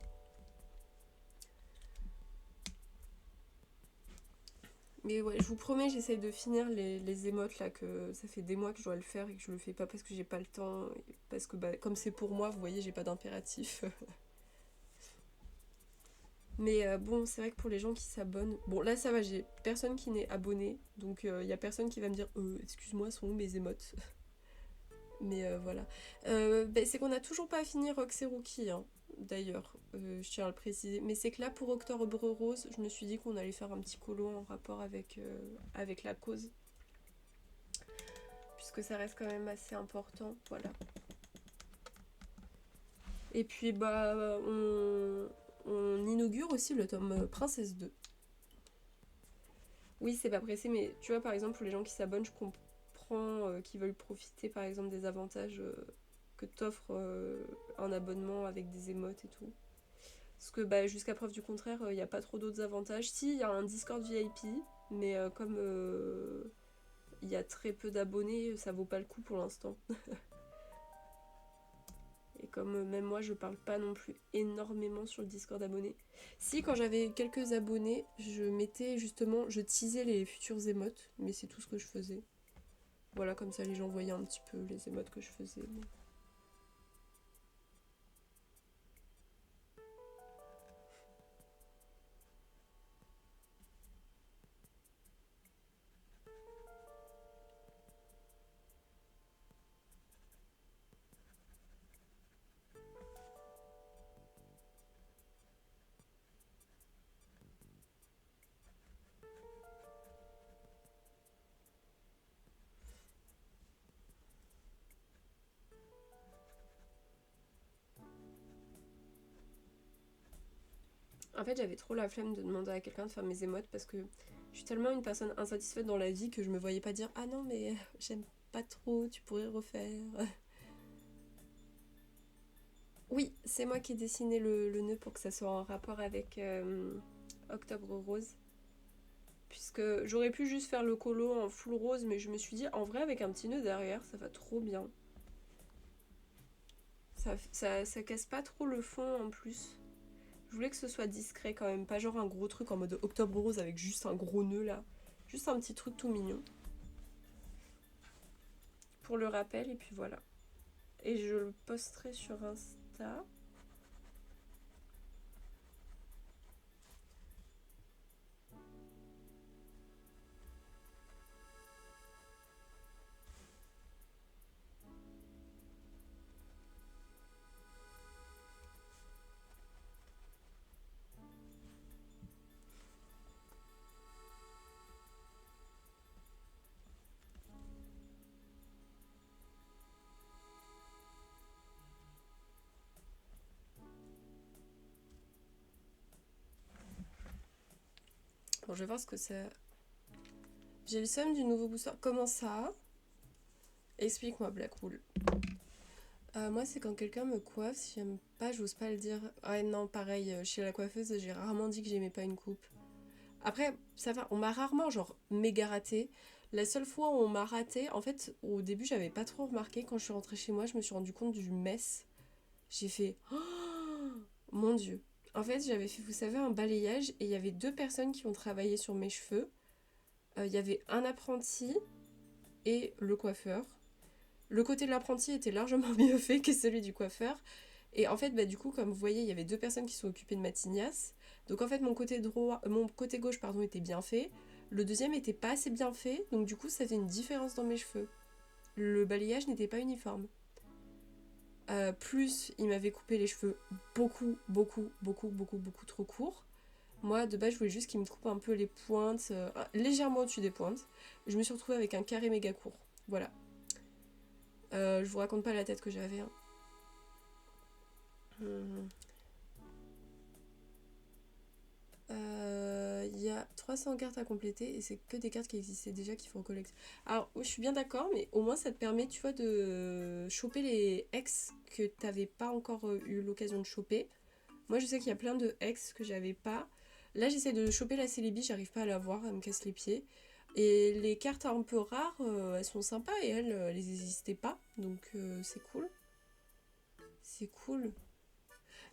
Mais ouais, je vous promets, j'essaye de finir les émotes là, que ça fait des mois que je dois le faire et que je le fais pas parce que j'ai pas le temps. Parce que bah, comme c'est pour moi, vous voyez, j'ai pas d'impératif. Mais bon, c'est vrai que pour les gens qui s'abonnent. Bon, là ça va, j'ai personne qui n'est abonné. Donc il y a personne qui va me dire excuse-moi, sont où mes émotes. Mais voilà. Bah, c'est qu'on a toujours pas fini Rox et Rookie, hein, d'ailleurs. Je tiens à le préciser. Mais c'est que là, pour Octobre Rose, je me suis dit qu'on allait faire un petit colo en rapport avec la cause. Puisque ça reste quand même assez important. Voilà. Et puis, bah, on inaugure aussi le tome Princesse 2. Oui, c'est pas pressé, mais tu vois, par exemple, pour les gens qui s'abonnent, je comprends qui veulent profiter, par exemple, des avantages que t'offre un abonnement avec des émotes et tout. Parce que bah, jusqu'à preuve du contraire, il n'y a pas trop d'autres avantages. Si, il y a un Discord VIP, mais comme il y a très peu d'abonnés, ça vaut pas le coup pour l'instant. Et comme même moi, je parle pas non plus énormément sur le Discord abonné. Si, quand j'avais quelques abonnés, je mettais justement, je teasais les futures émotes, mais c'est tout ce que je faisais. Voilà, comme ça les gens voyaient un petit peu les émotes que je faisais. Mais... En fait, j'avais trop la flemme de demander à quelqu'un de faire mes émotes parce que je suis tellement une personne insatisfaite dans la vie que je me voyais pas dire ah non mais j'aime pas trop, tu pourrais refaire. Oui, c'est moi qui ai dessiné le nœud pour que ça soit en rapport avec Octobre Rose. Puisque j'aurais pu juste faire le colo en full rose, mais je me suis dit en vrai avec un petit nœud derrière, ça va trop bien. Ça casse pas trop le fond en plus. Je voulais que ce soit discret quand même, pas genre un gros truc en mode Octobre Rose avec juste un gros nœud là. Juste un petit truc tout mignon. Pour le rappel, et puis voilà. Et je le posterai sur Insta. Bon, je vais voir ce que c'est. J'ai le seum du nouveau booster. Comment ça? Explique-moi, Blackwool. Moi, c'est quand quelqu'un me coiffe, si j'aime pas, j'ose pas le dire. Ouais, non, pareil, chez la coiffeuse, j'ai rarement dit que j'aimais pas une coupe. Après, ça va, on m'a rarement, genre, méga raté. La seule fois où on m'a raté, en fait, au début, j'avais pas trop remarqué. Quand je suis rentrée chez moi, je me suis rendu compte du mess. J'ai fait, oh, mon Dieu. En fait, j'avais fait, vous savez, un balayage et il y avait deux personnes qui ont travaillé sur mes cheveux. Il y avait un apprenti et le coiffeur. Le côté de l'apprenti était largement mieux fait que celui du coiffeur. Et en fait, bah, du coup, comme vous voyez, il y avait deux personnes qui sont occupées de ma tignasse. Donc en fait, mon côté gauche pardon, était bien fait. Le deuxième était pas assez bien fait. Donc du coup, ça faisait une différence dans mes cheveux. Le balayage n'était pas uniforme. Plus, il m'avait coupé les cheveux beaucoup trop courts. Moi, de base, je voulais juste qu'il me coupe un peu les pointes, légèrement au-dessus des pointes. Je me suis retrouvée avec un carré méga court. Voilà. Je vous raconte pas la tête que j'avais. Hein. Il y a 300 cartes à compléter et c'est que des cartes qui existaient déjà qu'il faut recollecter. Alors, je suis bien d'accord, mais au moins ça te permet, tu vois, de choper les ex que t'avais pas encore eu l'occasion de choper. Moi, je sais qu'il y a plein de ex que j'avais pas. Là, j'essaie de choper la Célébi, j'arrive pas à la voir, elle me casse les pieds. Et les cartes un peu rares, elles sont sympas et elles n'existaient pas, donc c'est cool. C'est cool.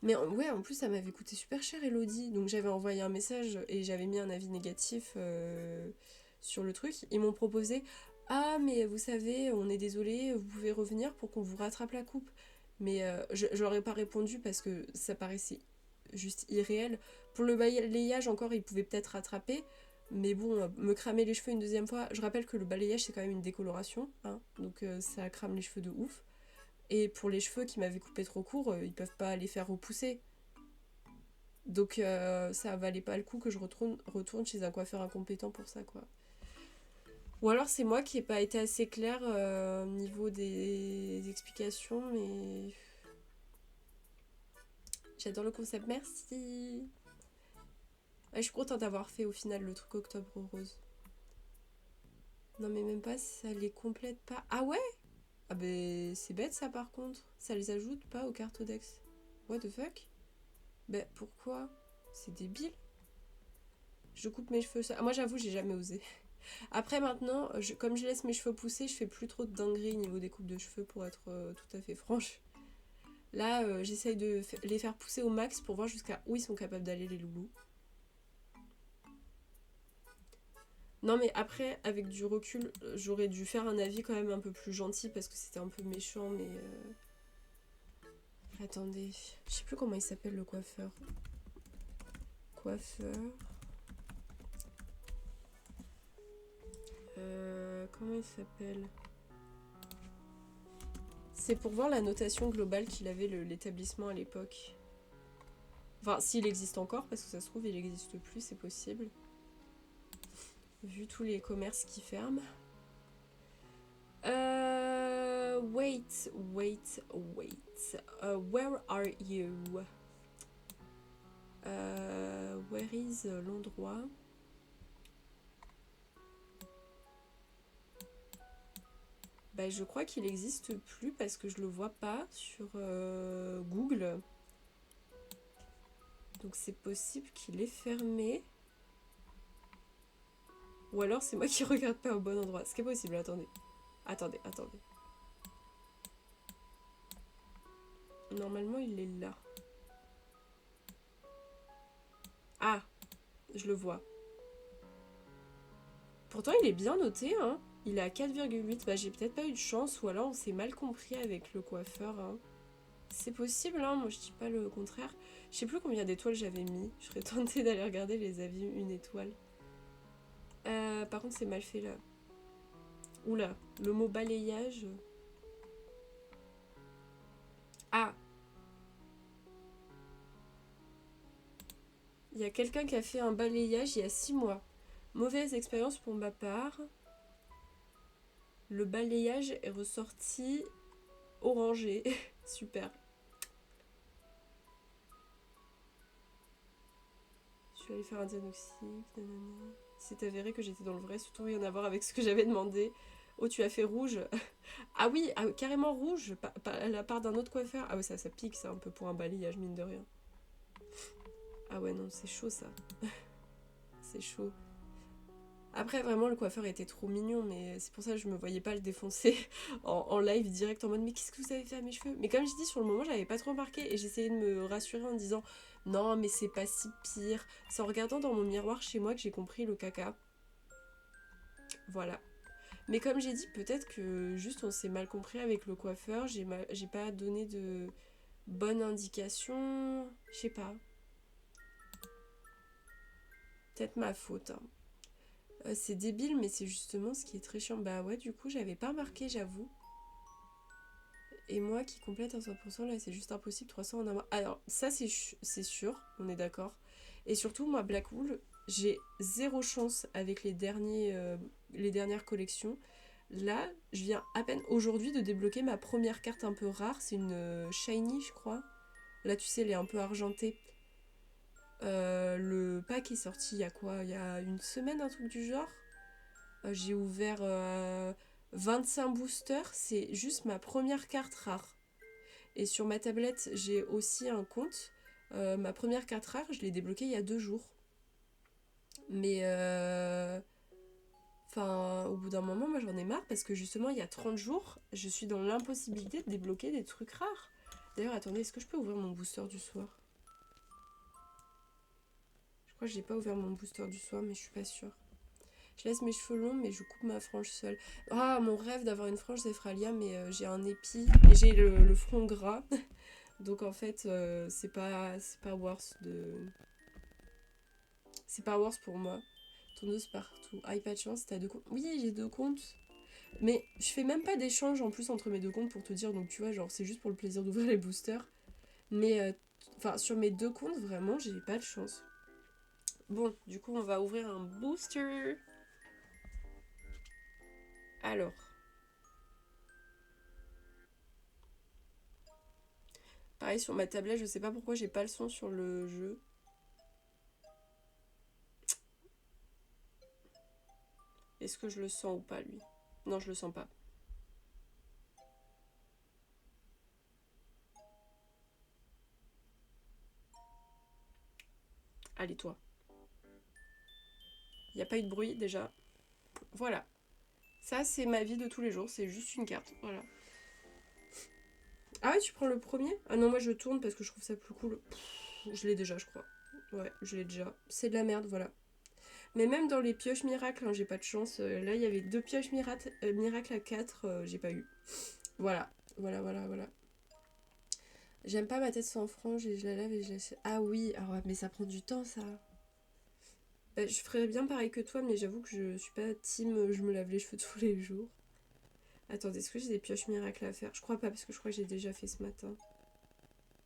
Mais ouais, en plus, ça m'avait coûté super cher, Elodie. Donc j'avais envoyé un message et j'avais mis un avis négatif sur le truc. Ils m'ont proposé ah, mais vous savez, on est désolé, vous pouvez revenir pour qu'on vous rattrape la coupe. Mais je leur ai pas répondu parce que ça paraissait juste irréel. Pour le balayage, encore, ils pouvaient peut-être rattraper. Mais bon, me cramer les cheveux une deuxième fois. Je rappelle que le balayage, c'est quand même une décoloration. Hein, donc ça crame les cheveux de ouf. Et pour les cheveux qui m'avaient coupé trop court, ils peuvent pas les faire repousser. Donc ça valait pas le coup que je retourne chez un coiffeur incompétent pour ça, quoi. Ou alors c'est moi qui ai pas été assez claire au niveau des explications, mais j'adore le concept, merci. Ouais, je suis contente d'avoir fait au final le truc Octobre Rose. Non mais même pas, ça les complète pas. Ah ouais? Ah ben c'est bête ça par contre. Ça les ajoute pas aux cartes Dex. What the fuck? Ben pourquoi? C'est débile. Je coupe mes cheveux. Moi j'avoue, j'ai jamais osé. Après maintenant, comme je laisse mes cheveux pousser, je fais plus trop de dingueries niveau des coupes de cheveux pour être tout à fait franche. Là, j'essaye de les faire pousser au max pour voir jusqu'à où ils sont capables d'aller les loulous. Non mais après, avec du recul, j'aurais dû faire un avis quand même un peu plus gentil parce que c'était un peu méchant, mais... Attendez, je sais plus comment il s'appelle le coiffeur. Coiffeur... comment il s'appelle? C'est pour voir la notation globale qu'il avait l'établissement à l'époque. Enfin, s'il existe encore, parce que ça se trouve, il n'existe plus, c'est possible. Vu tous les commerces qui ferment. Wait. Where are you? Where is l'endroit? Bah, je crois qu'il n'existe plus parce que je le vois pas sur Google. Donc c'est possible qu'il est fermé. Ou alors c'est moi qui regarde pas au bon endroit. Ce qui est possible, attendez. Attendez. Normalement il est là. Ah, je le vois. Pourtant il est bien noté, hein. Il est à 4,8. Bah j'ai peut-être pas eu de chance ou alors on s'est mal compris avec le coiffeur, hein. C'est possible, hein, moi je dis pas le contraire. Je sais plus combien d'étoiles j'avais mis. Je serais tentée d'aller regarder les avis 1 étoile. Par contre c'est mal fait là. Oula, le mot balayage. Ah, il y a quelqu'un qui a fait un balayage il y a 6 mois. Mauvaise expérience pour ma part. Le balayage est ressorti orangé. Super. Je suis allée faire un diagnostic. Nanana. C'est avéré que j'étais dans le vrai, surtout rien à voir avec ce que j'avais demandé. Oh, tu as fait rouge. Ah oui, ah, carrément rouge, à la part d'un autre coiffeur. Ah ouais, ça pique, ça, un peu pour un balayage, mine de rien. Ah ouais, non, c'est chaud, ça. C'est chaud. Après, vraiment, le coiffeur était trop mignon, mais c'est pour ça que je me voyais pas le défoncer en live direct en mode mais qu'est-ce que vous avez fait à mes cheveux? Mais comme je dis, sur le moment, j'avais pas trop remarqué et j'essayais de me rassurer en disant non, mais c'est pas si pire. C'est en regardant dans mon miroir chez moi que j'ai compris le caca. Voilà. Mais comme j'ai dit, peut-être que juste on s'est mal compris avec le coiffeur, j'ai pas donné de bonnes indications. Je sais pas. Peut-être ma faute, hein. C'est débile, mais c'est justement ce qui est très chiant. Bah ouais, du coup, j'avais pas remarqué, j'avoue. Et moi qui complète à 100%, là, c'est juste impossible, 300 en un mois. Alors, ça, c'est sûr, on est d'accord. Et surtout, moi, Blackwool, j'ai zéro chance avec les dernières collections. Là, je viens à peine aujourd'hui de débloquer ma première carte un peu rare. C'est une shiny, je crois. Là, tu sais, elle est un peu argentée. Le pack est sorti il y a quoi? Il y a une semaine, un truc du genre. J'ai ouvert 25 boosters. C'est juste ma première carte rare. Et sur ma tablette, j'ai aussi un compte. Ma première carte rare, je l'ai débloquée il y a 2 jours. Mais enfin, au bout d'un moment, moi j'en ai marre parce que justement, il y a 30 jours, je suis dans l'impossibilité de débloquer des trucs rares. D'ailleurs, attendez, est-ce que je peux ouvrir mon booster du soir? Je crois que j'ai pas ouvert mon booster du soir, mais je suis pas sûre. Je laisse mes cheveux longs, mais je coupe ma frange seule. Ah, mon rêve d'avoir une frange Zéphralia, mais j'ai un épi et j'ai le front gras. Donc en fait, c'est pas worth de... C'est pas worth pour moi. Tourneuse partout. Ah, pas de chance, t'as 2 comptes. Oui, j'ai 2 comptes. Mais je fais même pas d'échange en plus entre mes 2 comptes pour te dire. Donc tu vois, genre c'est juste pour le plaisir d'ouvrir les boosters. Mais enfin, sur mes 2 comptes, vraiment, j'ai pas de chance. Bon, du coup, on va ouvrir un booster. Alors. Pareil sur ma tablette, je sais pas pourquoi j'ai pas le son sur le jeu. Est-ce que je le sens ou pas lui? Non, je le sens pas. Allez, toi. Il n'y a pas eu de bruit déjà. Voilà. Ça, c'est ma vie de tous les jours. C'est juste une carte. Voilà. Ah ouais, tu prends le premier? Ah non, moi je tourne parce que je trouve ça plus cool. Pff, je l'ai déjà, je crois. Ouais, je l'ai déjà. C'est de la merde, voilà. Mais même dans les pioches miracles, hein, j'ai pas de chance. Là, il y avait 2 pioches miracles à 4. J'ai pas eu. Voilà. Voilà. J'aime pas ma tête sans frange et je la lave et je la... Ah oui, ah ouais, mais ça prend du temps, ça. Bah, je ferais bien pareil que toi, mais j'avoue que je suis pas team, je me lave les cheveux tous les jours. Attendez, est-ce que j'ai des pioches miracles à faire? Je crois pas, parce que je crois que j'ai déjà fait ce matin.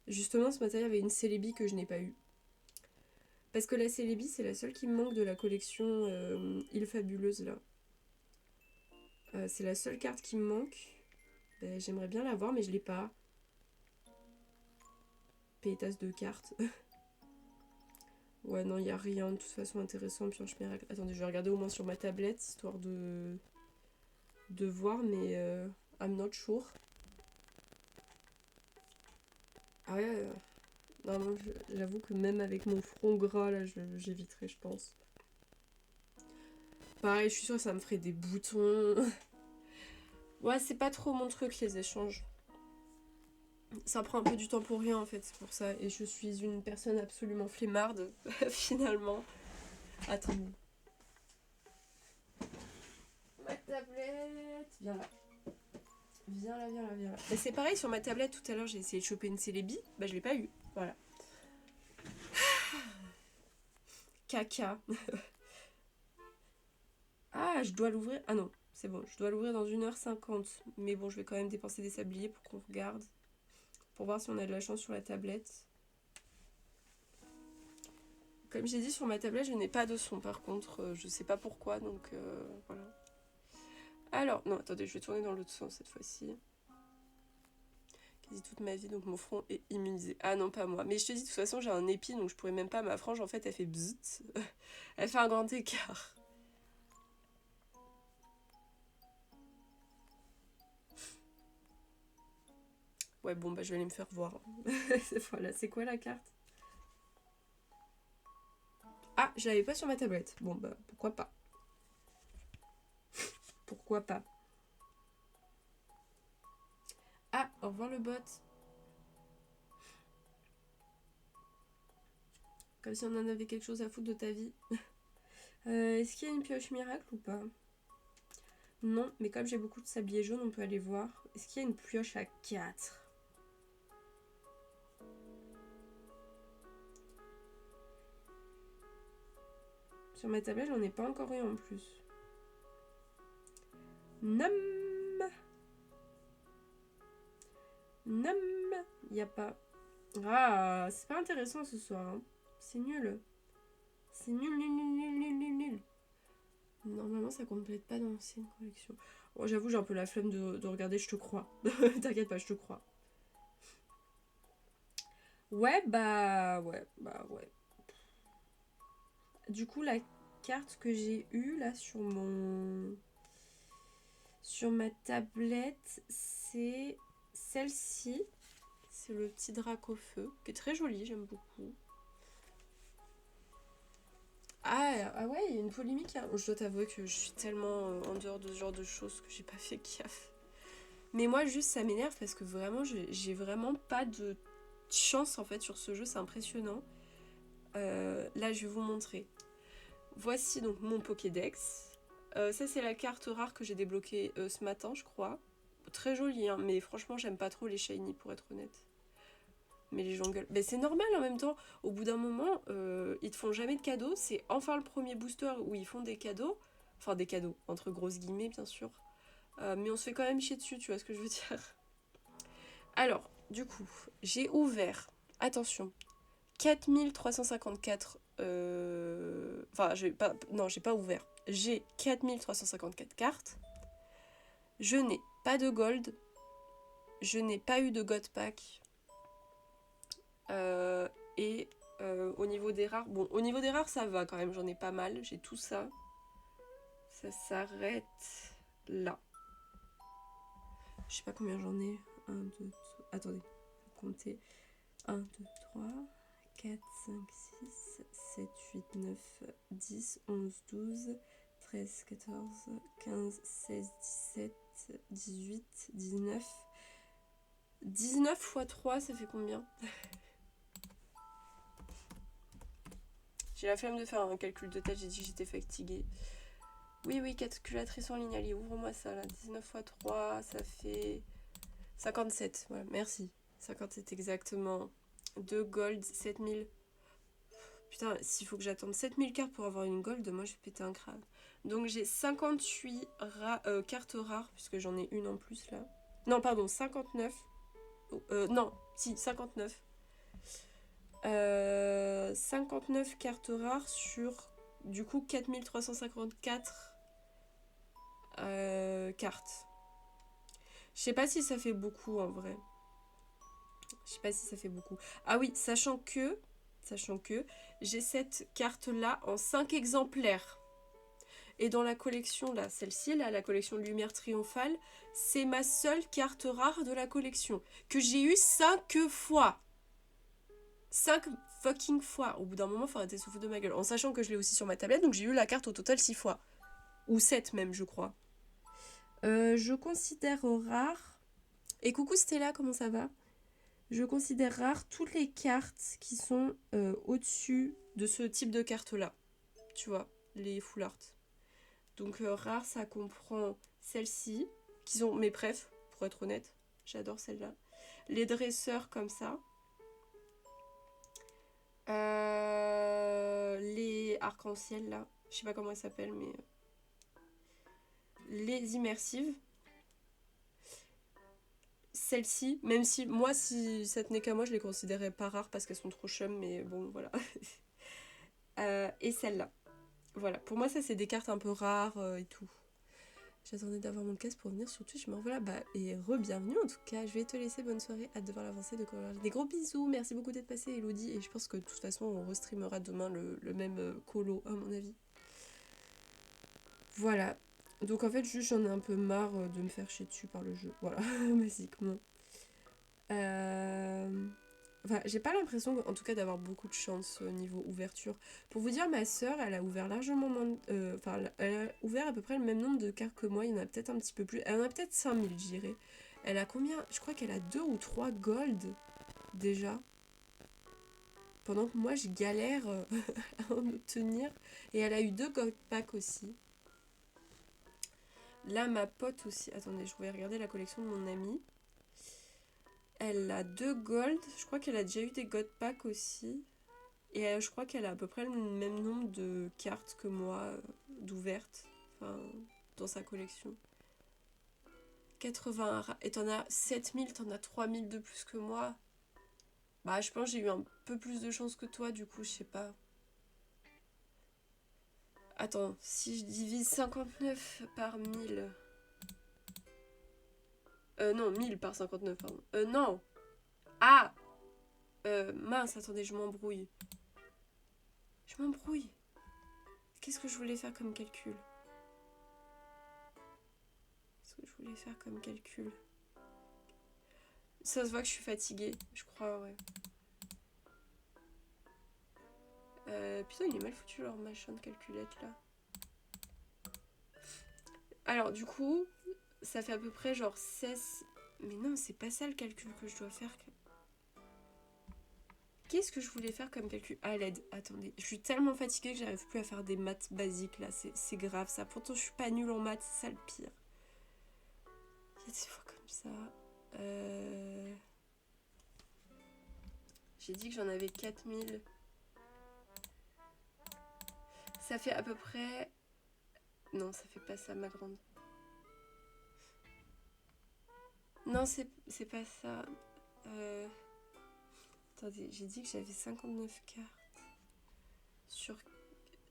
Justement, ce matin, il y avait une Célébi que je n'ai pas eue. Parce que la Célébi, c'est la seule qui me manque de la collection Île Fabuleuse, là. C'est la seule carte qui me manque. Bah, j'aimerais bien l'avoir, mais je l'ai pas. Pétasse de cartes. Ouais, non, il n'y a rien de toute façon intéressant, pioche miracle. Attendez, je vais regarder au moins sur ma tablette, histoire de voir, mais I'm not sure. Ah ouais, non, moi, j'avoue que même avec mon front gras, là, j'éviterai, je pense. Pareil, je suis sûre que ça me ferait des boutons. Ouais, c'est pas trop mon truc, les échanges. Ça prend un peu du temps pour rien, en fait, c'est pour ça. Et je suis une personne absolument flemmarde, finalement. Attends. Ma tablette. Viens là. Viens là, viens là, viens là. Bah, c'est pareil, sur ma tablette, tout à l'heure, j'ai essayé de choper une Célébi. Bah, je l'ai pas eu. Voilà. Caca. Ah, je dois l'ouvrir. Ah non, c'est bon. Je dois l'ouvrir dans 1h50. Mais bon, je vais quand même dépenser des sabliers pour qu'on regarde. Pour voir si on a de la chance sur la tablette. Comme j'ai dit, sur ma tablette, je n'ai pas de son. Par contre, je sais pas pourquoi. Donc, voilà. Alors, non, attendez, je vais tourner dans l'autre sens cette fois-ci. Quasi toute ma vie, donc mon front est immunisé. Ah non, pas moi. Mais je te dis, de toute façon, j'ai un épi, donc je pourrais même pas. Ma frange, en fait, elle fait bzzzt. Elle fait un grand écart. Ouais, bon, bah, je vais aller me faire voir. Voilà, c'est quoi la carte? Ah, je l'avais pas sur ma tablette. Bon, bah, pourquoi pas? Pourquoi pas? Ah, au revoir le bot. Comme si on en avait quelque chose à foutre de ta vie. Est-ce qu'il y a une pioche miracle ou pas? Non, mais comme j'ai beaucoup de sablier jaune, on peut aller voir. Est-ce qu'il y a une pioche à 4? Sur ma tablette, j'en ai pas encore eu en plus. Nam. Nam. Y a pas. Ah, c'est pas intéressant ce soir. Hein. C'est nul. C'est nul, nul, nul, nul, nul, nul, nul. Normalement, ça complète pas dans l'ancienne collection. Bon, j'avoue, j'ai un peu la flemme de regarder, je te crois. T'inquiète pas, je te crois. Ouais, bah ouais. Du coup, la carte que j'ai eue là sur ma tablette, c'est celle-ci. C'est le petit drac au feu, qui est très joli, j'aime beaucoup. Ah ouais, il y a une polémique. Hein. Je dois t'avouer que je suis tellement en dehors de ce genre de choses que j'ai pas fait gaffe. Mais moi, juste, ça m'énerve parce que vraiment, j'ai vraiment pas de chance en fait sur ce jeu, c'est impressionnant. Là, je vais vous montrer. Voici donc mon Pokédex. Ça, c'est la carte rare que j'ai débloquée ce matin, je crois. Très jolie, hein, mais franchement, j'aime pas trop les shiny pour être honnête. Mais les gens gueulent. Mais c'est normal en même temps. Au bout d'un moment, ils te font jamais de cadeaux. C'est enfin le premier booster où ils font des cadeaux. Enfin, des cadeaux, entre grosses guillemets, bien sûr. Mais on se fait quand même chier dessus, tu vois ce que je veux dire. Alors, du coup, j'ai ouvert, attention, 4354. Enfin, j'ai pas ouvert. J'ai 4354 cartes. Je n'ai pas de gold. Je n'ai pas eu de god pack. Et au niveau des rares, bon, au niveau des rares, ça va quand même, j'en ai pas mal, j'ai tout ça. Ça s'arrête là. Je sais pas combien j'en ai. 1, 2, 3. Attendez, compter. 1, 2, 3, 4, 5, 6, 7, 8, 9, 10, 11, 12, 13, 14, 15, 16, 17, 18, 19. 19 x 3, ça fait combien? J'ai la flemme de faire un calcul de tête, j'ai dit que j'étais fatiguée. Oui, calculatrice en ligne, allez, ouvre-moi ça là. 19 x 3, ça fait 57. Voilà, merci. 57 exactement. 2 gold, 7000. Putain, s'il faut que j'attende 7000 cartes pour avoir une gold, moi je vais péter un crâne. Donc j'ai 58 cartes rares, puisque j'en ai une en plus là. Non, pardon, 59. Non, si, 59. 59 cartes rares sur du coup 4354 cartes. Je sais pas si ça fait beaucoup en vrai. Je sais pas si ça fait beaucoup. Ah oui, sachant que sachant que j'ai cette carte-là en 5 exemplaires. Et dans la collection, là, celle-ci, là, la collection Lumière Triomphale, c'est ma seule carte rare de la collection, que j'ai eu 5 fois. 5 fucking fois. Au bout d'un moment, il faut arrêter de se foutre de ma gueule. En sachant que je l'ai aussi sur ma tablette, donc j'ai eu la carte au total 6 fois. Ou 7 même, je crois. Je considère rare... Et coucou Stella, comment ça va? Je considère rare toutes les cartes qui sont au-dessus de ce type de carte-là. Tu vois, les full art. Donc rare, ça comprend celle-ci, qui sont mes préf, pour être honnête. J'adore celle-là. Les dresseurs comme ça. Les arcs-en-ciel là. Je sais pas comment elles s'appellent, mais... Les immersives. Celles-ci, même si moi, si ça tenait qu'à moi, je les considérais pas rares parce qu'elles sont trop chum, mais bon, voilà. Et celle-là. Voilà, pour moi, ça, c'est des cartes un peu rares et tout. J'attendais d'avoir mon casque pour venir sur Twitch, mais voilà, bah, et re-bienvenue en tout cas. Je vais te laisser, bonne soirée, hâte de voir l'avancée de Color. Des gros bisous, merci beaucoup d'être passé, Elodie, et je pense que de toute façon, on restreamera demain le même colo, à mon avis. Voilà. Donc en fait, juste, j'en ai un peu marre de me faire chier dessus par le jeu. Voilà, basiquement. Enfin, j'ai pas l'impression, en tout cas, d'avoir beaucoup de chance au niveau ouverture. Pour vous dire, ma soeur, elle a ouvert largement moins... Enfin, elle a ouvert à peu près le même nombre de cartes que moi. Il y en a peut-être un petit peu plus. Elle en a peut-être 5000, je dirais. Elle a combien? Je crois qu'elle a 2 ou 3 gold, déjà. Pendant que moi, je galère à en obtenir. Et elle a eu 2 gold packs aussi. Là, ma pote aussi... Attendez, je vais regarder la collection de mon amie. Elle a 2 gold. Je crois qu'elle a déjà eu des god packs aussi. Et je crois qu'elle a à peu près le même nombre de cartes que moi, d'ouvertes. Enfin, dans sa collection. 80. Et t'en as 7000, t'en as 3000 de plus que moi. Bah, je pense que j'ai eu un peu plus de chance que toi, du coup, je sais pas. Attends, si je divise 59 par 1000... non, 1000 par 59, pardon. Non. Ah mince, attendez, je m'embrouille. Je m'embrouille. Qu'est-ce que je voulais faire comme calcul? Qu'est-ce que je voulais faire comme calcul? Ça se voit que je suis fatiguée, je crois, ouais. Putain, il est mal foutu leur machin de calculette, là. Alors, du coup, ça fait à peu près genre 16... Mais non, c'est pas ça le calcul que je dois faire. Qu'est-ce que je voulais faire comme calcul? Ah, l'aide, attendez. Je suis tellement fatiguée que j'arrive plus à faire des maths basiques, là. C'est grave, ça. Pourtant, je suis pas nulle en maths, c'est ça le pire. Il y a des fois comme ça. J'ai dit que j'en avais 4000. Ça fait à peu près... Non, ça fait pas ça, ma grande. Non, c'est pas ça. Attendez, j'ai dit que j'avais 59 cartes. Sur...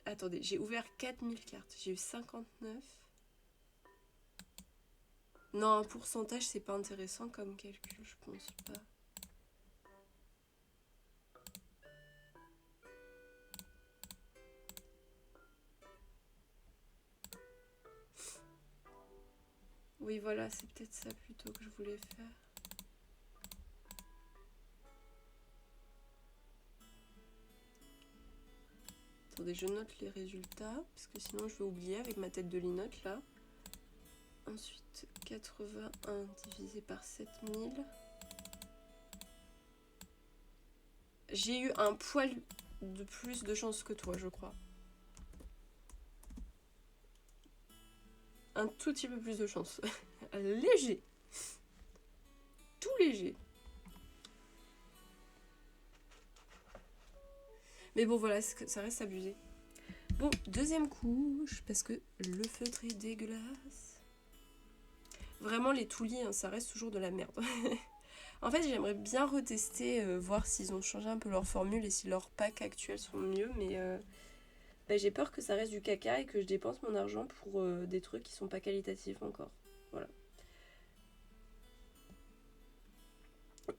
Attendez, j'ai ouvert 4000 cartes. J'ai eu 59. Non, un pourcentage, c'est pas intéressant comme calcul, je pense pas. Oui, voilà, c'est peut-être ça plutôt que je voulais faire. Attendez, je note les résultats, parce que sinon je vais oublier avec ma tête de linotte là. Ensuite, 81 divisé par 7000. J'ai eu un poil de plus de chance que toi, je crois. Un tout petit peu plus de chance. Léger. Tout léger. Mais bon, voilà, ça reste abusé. Bon, deuxième couche, parce que le feutre est dégueulasse. Vraiment, les toulis, hein, ça reste toujours de la merde. En fait, j'aimerais bien retester, voir s'ils ont changé un peu leur formule et si leurs packs actuels sont mieux, mais bah, j'ai peur que ça reste du caca et que je dépense mon argent pour des trucs qui sont pas qualitatifs encore. Voilà.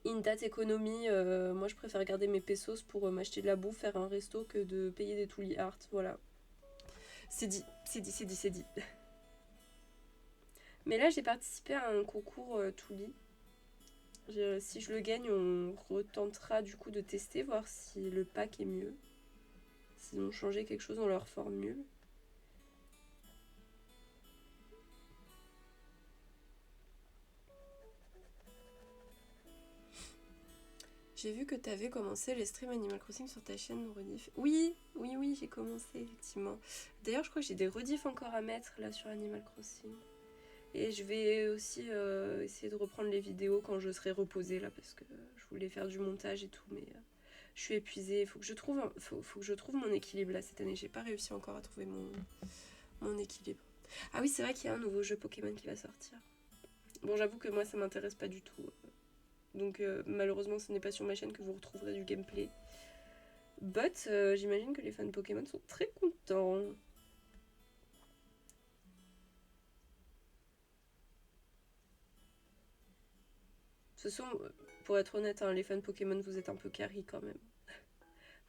In date économie, moi je préfère garder mes pesos pour m'acheter de la bouffe, faire un resto que de payer des Touli Art. Voilà. C'est dit, c'est dit, c'est dit, c'est dit. Mais là, j'ai participé à un concours Touli. Si je le gagne, on retentera du coup de tester, voir si le pack est mieux. S'ils ont changé quelque chose dans leur formule. J'ai vu que tu avais commencé les streams Animal Crossing sur ta chaîne rediff. Oui, oui, oui, j'ai commencé effectivement. D'ailleurs, je crois que j'ai des rediffs encore à mettre là sur Animal Crossing. Et je vais aussi essayer de reprendre les vidéos quand je serai reposée là parce que je voulais faire du montage et tout, mais je suis épuisée. Il faut que je trouve, faut que je trouve mon équilibre là cette année. J'ai pas réussi encore à trouver mon équilibre. Ah oui, c'est vrai qu'il y a un nouveau jeu Pokémon qui va sortir. Bon, j'avoue que moi ça m'intéresse pas du tout. Donc malheureusement, ce n'est pas sur ma chaîne que vous retrouverez du gameplay. But j'imagine que les fans Pokémon sont très contents. Ce sont, pour être honnête, hein, les fans Pokémon, vous êtes un peu carry quand même.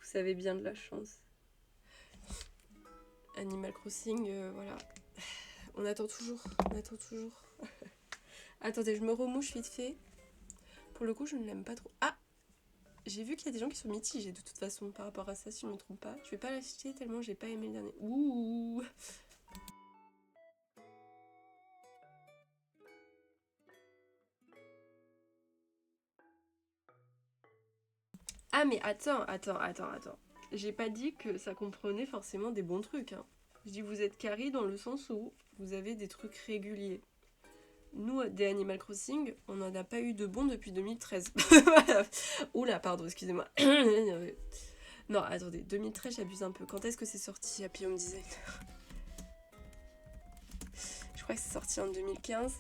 Vous avez bien de la chance. Animal Crossing, voilà. On attend toujours, on attend toujours. Attendez, je me remouche vite fait. Pour le coup, je ne l'aime pas trop. Ah, j'ai vu qu'il y a des gens qui sont mitigés de toute façon par rapport à ça, si je ne me trompe pas. Je vais pas l'acheter tellement j'ai pas aimé le dernier. Ouh. Ah mais attends. J'ai pas dit que ça comprenait forcément des bons trucs. Hein. Je dis vous êtes carré dans le sens où vous avez des trucs réguliers. Nous, des Animal Crossing, on n'en a pas eu de bons depuis 2013. Oula, pardon, excusez-moi. Non, attendez, 2013, j'abuse un peu. Quand est-ce que c'est sorti Happy Home Designer? Je crois que c'est sorti en 2015.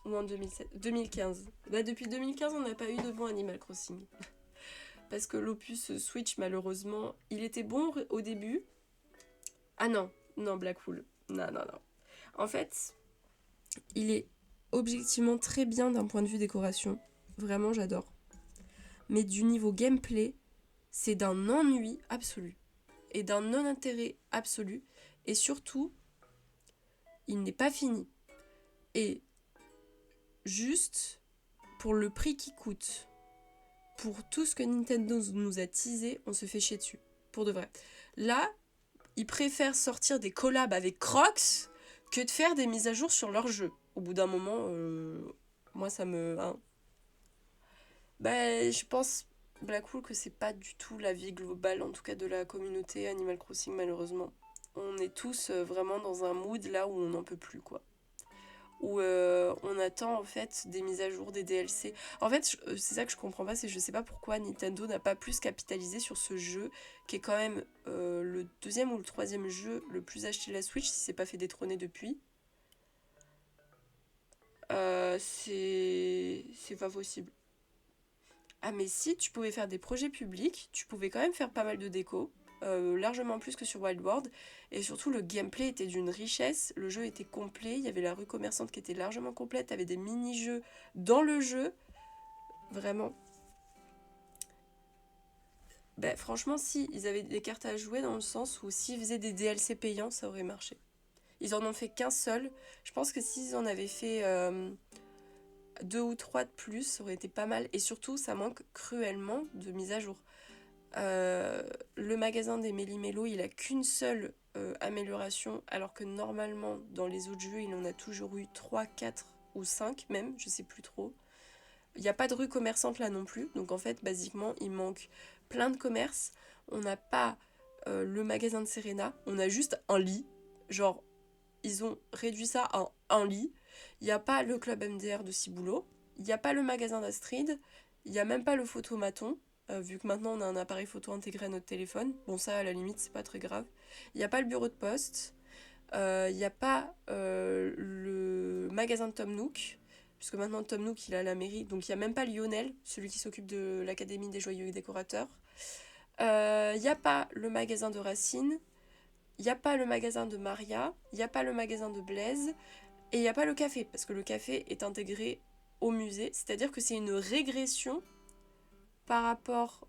Ou en 2007. 2015. Bah, depuis 2015, on n'a pas eu de bon Animal Crossing. Parce que l'opus Switch, malheureusement, il était bon au début. Ah non, non, Blackpool. Non. En fait, il est objectivement très bien d'un point de vue décoration. Vraiment, j'adore. Mais du niveau gameplay, c'est d'un ennui absolu. Et d'un non-intérêt absolu. Et surtout, il n'est pas fini. Et juste, pour le prix qu'il coûte, pour tout ce que Nintendo nous a teasé, on se fait chier dessus. Pour de vrai. Là, ils préfèrent sortir des collabs avec Crocs que de faire des mises à jour sur leur jeu. Au bout d'un moment, moi ça me... Hein. Bah, je pense, Blackpool, que c'est pas du tout la vie globale, en tout cas de la communauté Animal Crossing, malheureusement. On est tous vraiment dans un mood là où on n'en peut plus, quoi. Où on attend en fait des mises à jour, des DLC. En fait, c'est ça que je comprends pas, c'est que je sais pas pourquoi Nintendo n'a pas plus capitalisé sur ce jeu, qui est quand même le deuxième ou le troisième jeu le plus acheté de la Switch, si c'est pas fait détrôner depuis. C'est pas possible. Ah mais si, tu pouvais faire des projets publics, tu pouvais quand même faire pas mal de déco, largement plus que sur Wild World, et surtout le gameplay était d'une richesse, le jeu était complet, il y avait la rue commerçante qui était largement complète, t'avais des mini-jeux dans le jeu, vraiment. Ben, franchement, si, ils avaient des cartes à jouer dans le sens où s'ils faisaient des DLC payants, ça aurait marché. Ils en ont fait qu'un seul, je pense que s'ils en avaient fait 2 ou 3 de plus, ça aurait été pas mal, et surtout ça manque cruellement de mise à jour. Le magasin des Méli-Mélo, il a qu'une seule amélioration, alors que normalement, dans les autres jeux, il en a toujours eu 3, 4 ou 5 même, je sais plus trop. Il n'y a pas de rue commerçante là non plus, donc en fait, basiquement, il manque plein de commerces. On n'a pas le magasin de Serena, on a juste un lit. Genre, ils ont réduit ça à un lit. Il n'y a pas le club MDR de Ciboulot, il n'y a pas le magasin d'Astrid, il n'y a même pas le photomaton, vu que maintenant on a un appareil photo intégré à notre téléphone. Bon, ça, à la limite, c'est pas très grave. Il n'y a pas le bureau de poste, il n'y a pas le magasin de Tom Nook, puisque maintenant Tom Nook, il est à la mairie, donc il n'y a même pas Lionel, celui qui s'occupe de l'Académie des joyeux décorateurs. Il n'y a pas le magasin de Racine, il n'y a pas le magasin de Maria, il n'y a pas le magasin de Blaise, et il n'y a pas le café, parce que le café est intégré au musée, c'est-à-dire que c'est une régression par rapport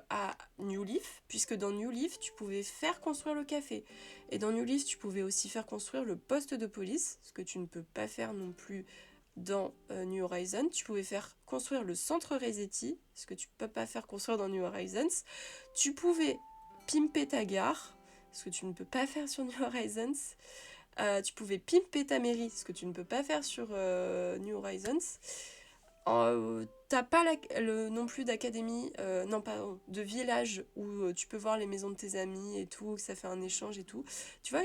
à New Leaf, puisque dans New Leaf, tu pouvais faire construire le café. Et dans New Leaf, tu pouvais aussi faire construire le poste de police, ce que tu ne peux pas faire non plus dans New Horizons. Tu pouvais faire construire le centre Resetti, ce que tu peux pas faire construire dans New Horizons. Tu pouvais pimper ta gare, ce que tu ne peux pas faire sur New Horizons. Tu pouvais pimper ta mairie, ce que tu ne peux pas faire sur New Horizons. T'as pas non plus d'académie, non pardon, de village où tu peux voir les maisons de tes amis et tout, que ça fait un échange et tout. Tu vois,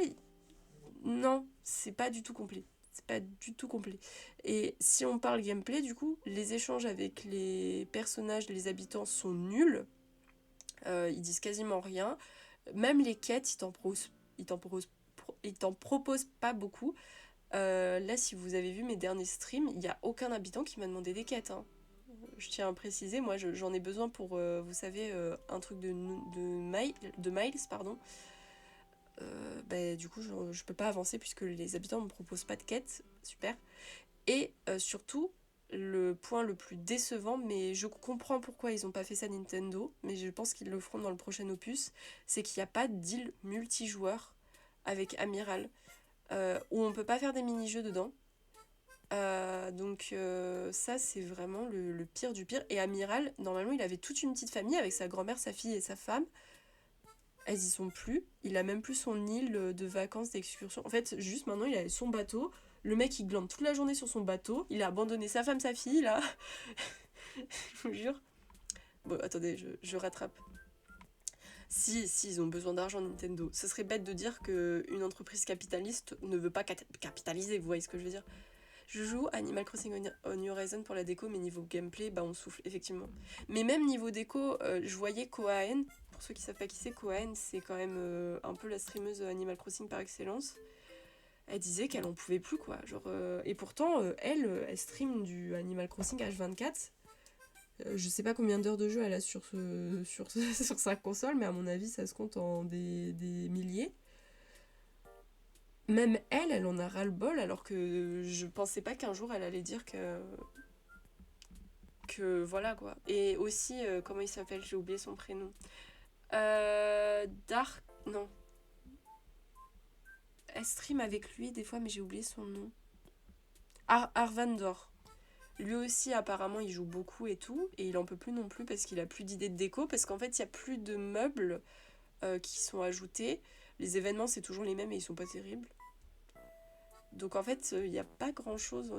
non, c'est pas du tout complet. C'est pas du tout complet. Et si on parle gameplay, du coup, les échanges avec les personnages, les habitants sont nuls. Ils disent quasiment rien. Même les quêtes, ils t'en proposent pas beaucoup. Là, si vous avez vu mes derniers streams, il n'y a aucun habitant qui m'a demandé des quêtes. Hein. Je tiens à préciser, moi j'en ai besoin pour, vous savez, un truc de miles, pardon. Du coup, je peux pas avancer puisque les habitants me proposent pas de quêtes. Super. Et surtout, le point le plus décevant, mais je comprends pourquoi ils ont pas fait ça Nintendo, mais je pense qu'ils le feront dans le prochain opus, c'est qu'il n'y a pas d'île multijoueur avec Amiral, où on peut pas faire des mini-jeux dedans. Ça c'est vraiment le pire du pire. Et Amiral, normalement il avait toute une petite famille avec sa grand-mère, sa fille et sa femme. Elles y sont plus. Il a même plus son île de vacances, d'excursion. En fait, juste maintenant il a son bateau. Le mec il glande toute la journée sur son bateau. Il a abandonné sa femme, sa fille là. Je vous jure. Bon attendez, je rattrape. Si ils ont besoin d'argent Nintendo. Ce serait bête de dire qu'une entreprise capitaliste ne veut pas capitaliser, vous voyez ce que je veux dire. Je joue Animal Crossing New Horizon pour la déco, mais niveau gameplay, bah on souffle, effectivement. Mais même niveau déco, je voyais Koaen. Pour ceux qui savent pas qui c'est, Koaen, c'est quand même un peu la streameuse Animal Crossing par excellence. Elle disait qu'elle en pouvait plus, quoi. Et pourtant, elle stream du Animal Crossing H24. Je sais pas combien d'heures de jeu elle a sur sa console, mais à mon avis, ça se compte en des milliers. Même elle en a ras-le-bol, alors que je pensais pas qu'un jour elle allait dire que voilà quoi. Et aussi, comment il s'appelle? J'ai oublié son prénom. Dark. Non. Elle stream avec lui des fois, mais j'ai oublié son nom. Arvandor. Lui aussi, apparemment, il joue beaucoup et tout, et il en peut plus non plus parce qu'il a plus d'idées de déco, parce qu'en fait, il y a plus de meubles qui sont ajoutés. Les événements, c'est toujours les mêmes et ils sont pas terribles. Donc en fait, il n'y a pas grand chose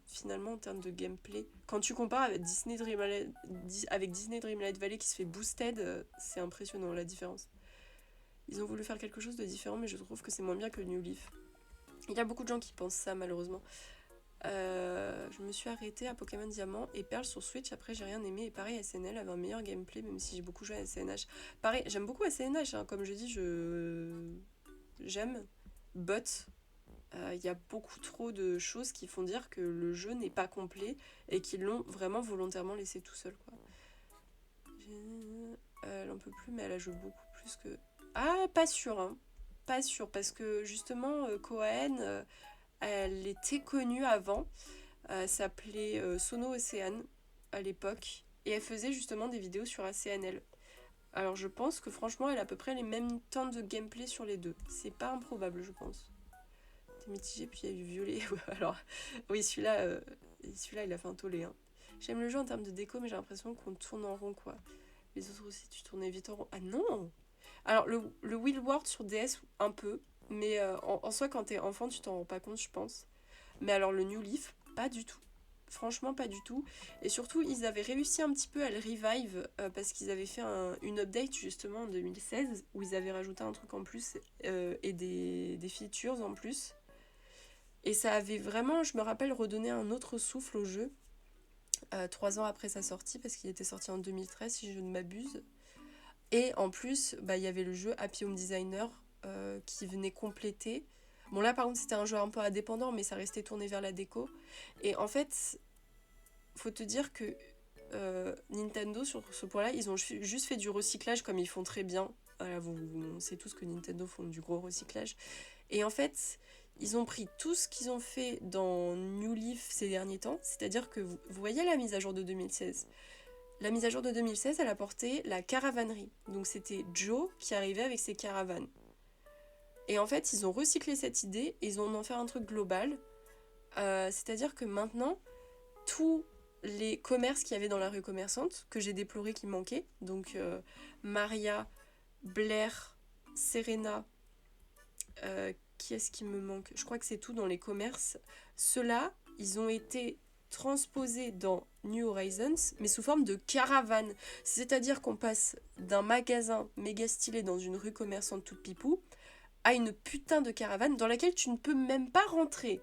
finalement en termes de gameplay. Quand tu compares avec Disney Dreamlight Valley qui se fait boosted, c'est impressionnant la différence. Ils ont voulu faire quelque chose de différent, mais je trouve que c'est moins bien que New Leaf. Il y a beaucoup de gens qui pensent ça malheureusement. Je me suis arrêtée à Pokémon Diamant et Perle sur Switch, après j'ai rien aimé. Et pareil, SNL avait un meilleur gameplay, même si j'ai beaucoup joué à SNH. Pareil, j'aime beaucoup SNH, hein, comme je dis, j'aime, but il y a beaucoup trop de choses qui font dire que le jeu n'est pas complet et qu'ils l'ont vraiment volontairement laissé tout seul, quoi. Elle en peut plus, mais elle a joué beaucoup plus que... Ah, pas sûr, hein. Pas sûr, parce que justement, Kohen, elle était connue avant. Elle s'appelait Sono Océane à l'époque. Et elle faisait justement des vidéos sur ACNL. Alors je pense que franchement, elle a à peu près les mêmes temps de gameplay sur les deux. C'est pas improbable, je pense. Mitigé, puis il y a eu violet. Alors, oui, celui-là, il a fait un tollé. Hein. J'aime le jeu en termes de déco, mais j'ai l'impression qu'on tourne en rond, quoi. Les autres aussi, tu tournais vite en rond. Ah non! Alors, le Wheel World sur DS, un peu. Mais en soi, quand t'es enfant, tu t'en rends pas compte, je pense. Mais alors, le New Leaf, pas du tout. Franchement, pas du tout. Et surtout, ils avaient réussi un petit peu à le revive parce qu'ils avaient fait une update justement en 2016 où ils avaient rajouté un truc en plus et des features en plus. Et ça avait vraiment, je me rappelle, redonné un autre souffle au jeu, 3 ans après sa sortie, parce qu'il était sorti en 2013, si je ne m'abuse. Et en plus, il y avait le jeu Happy Home Designer qui venait compléter. Bon là, par contre, c'était un jeu un peu indépendant, mais ça restait tourné vers la déco. Et en fait, faut te dire que Nintendo, sur ce point-là, ils ont juste fait du recyclage comme ils font très bien. Voilà, on sait tous que Nintendo font du gros recyclage. Et en fait, Ils ont pris tout ce qu'ils ont fait dans New Leaf ces derniers temps, c'est-à-dire que vous voyez la mise à jour de 2016. La mise à jour de 2016, elle apportait la caravanerie. Donc c'était Joe qui arrivait avec ses caravanes. Et en fait, ils ont recyclé cette idée et ils ont en fait un truc global. C'est-à-dire que maintenant, tous les commerces qu'il y avait dans la rue commerçante, que j'ai déploré qui manquaient, donc Maria, Blair, Serena, qui est-ce qui me manque? Je crois que c'est tout dans les commerces. Ceux-là, ils ont été transposés dans New Horizons, mais sous forme de caravane. C'est-à-dire qu'on passe d'un magasin méga stylé dans une rue commerçante toute pipou à une putain de caravane dans laquelle tu ne peux même pas rentrer.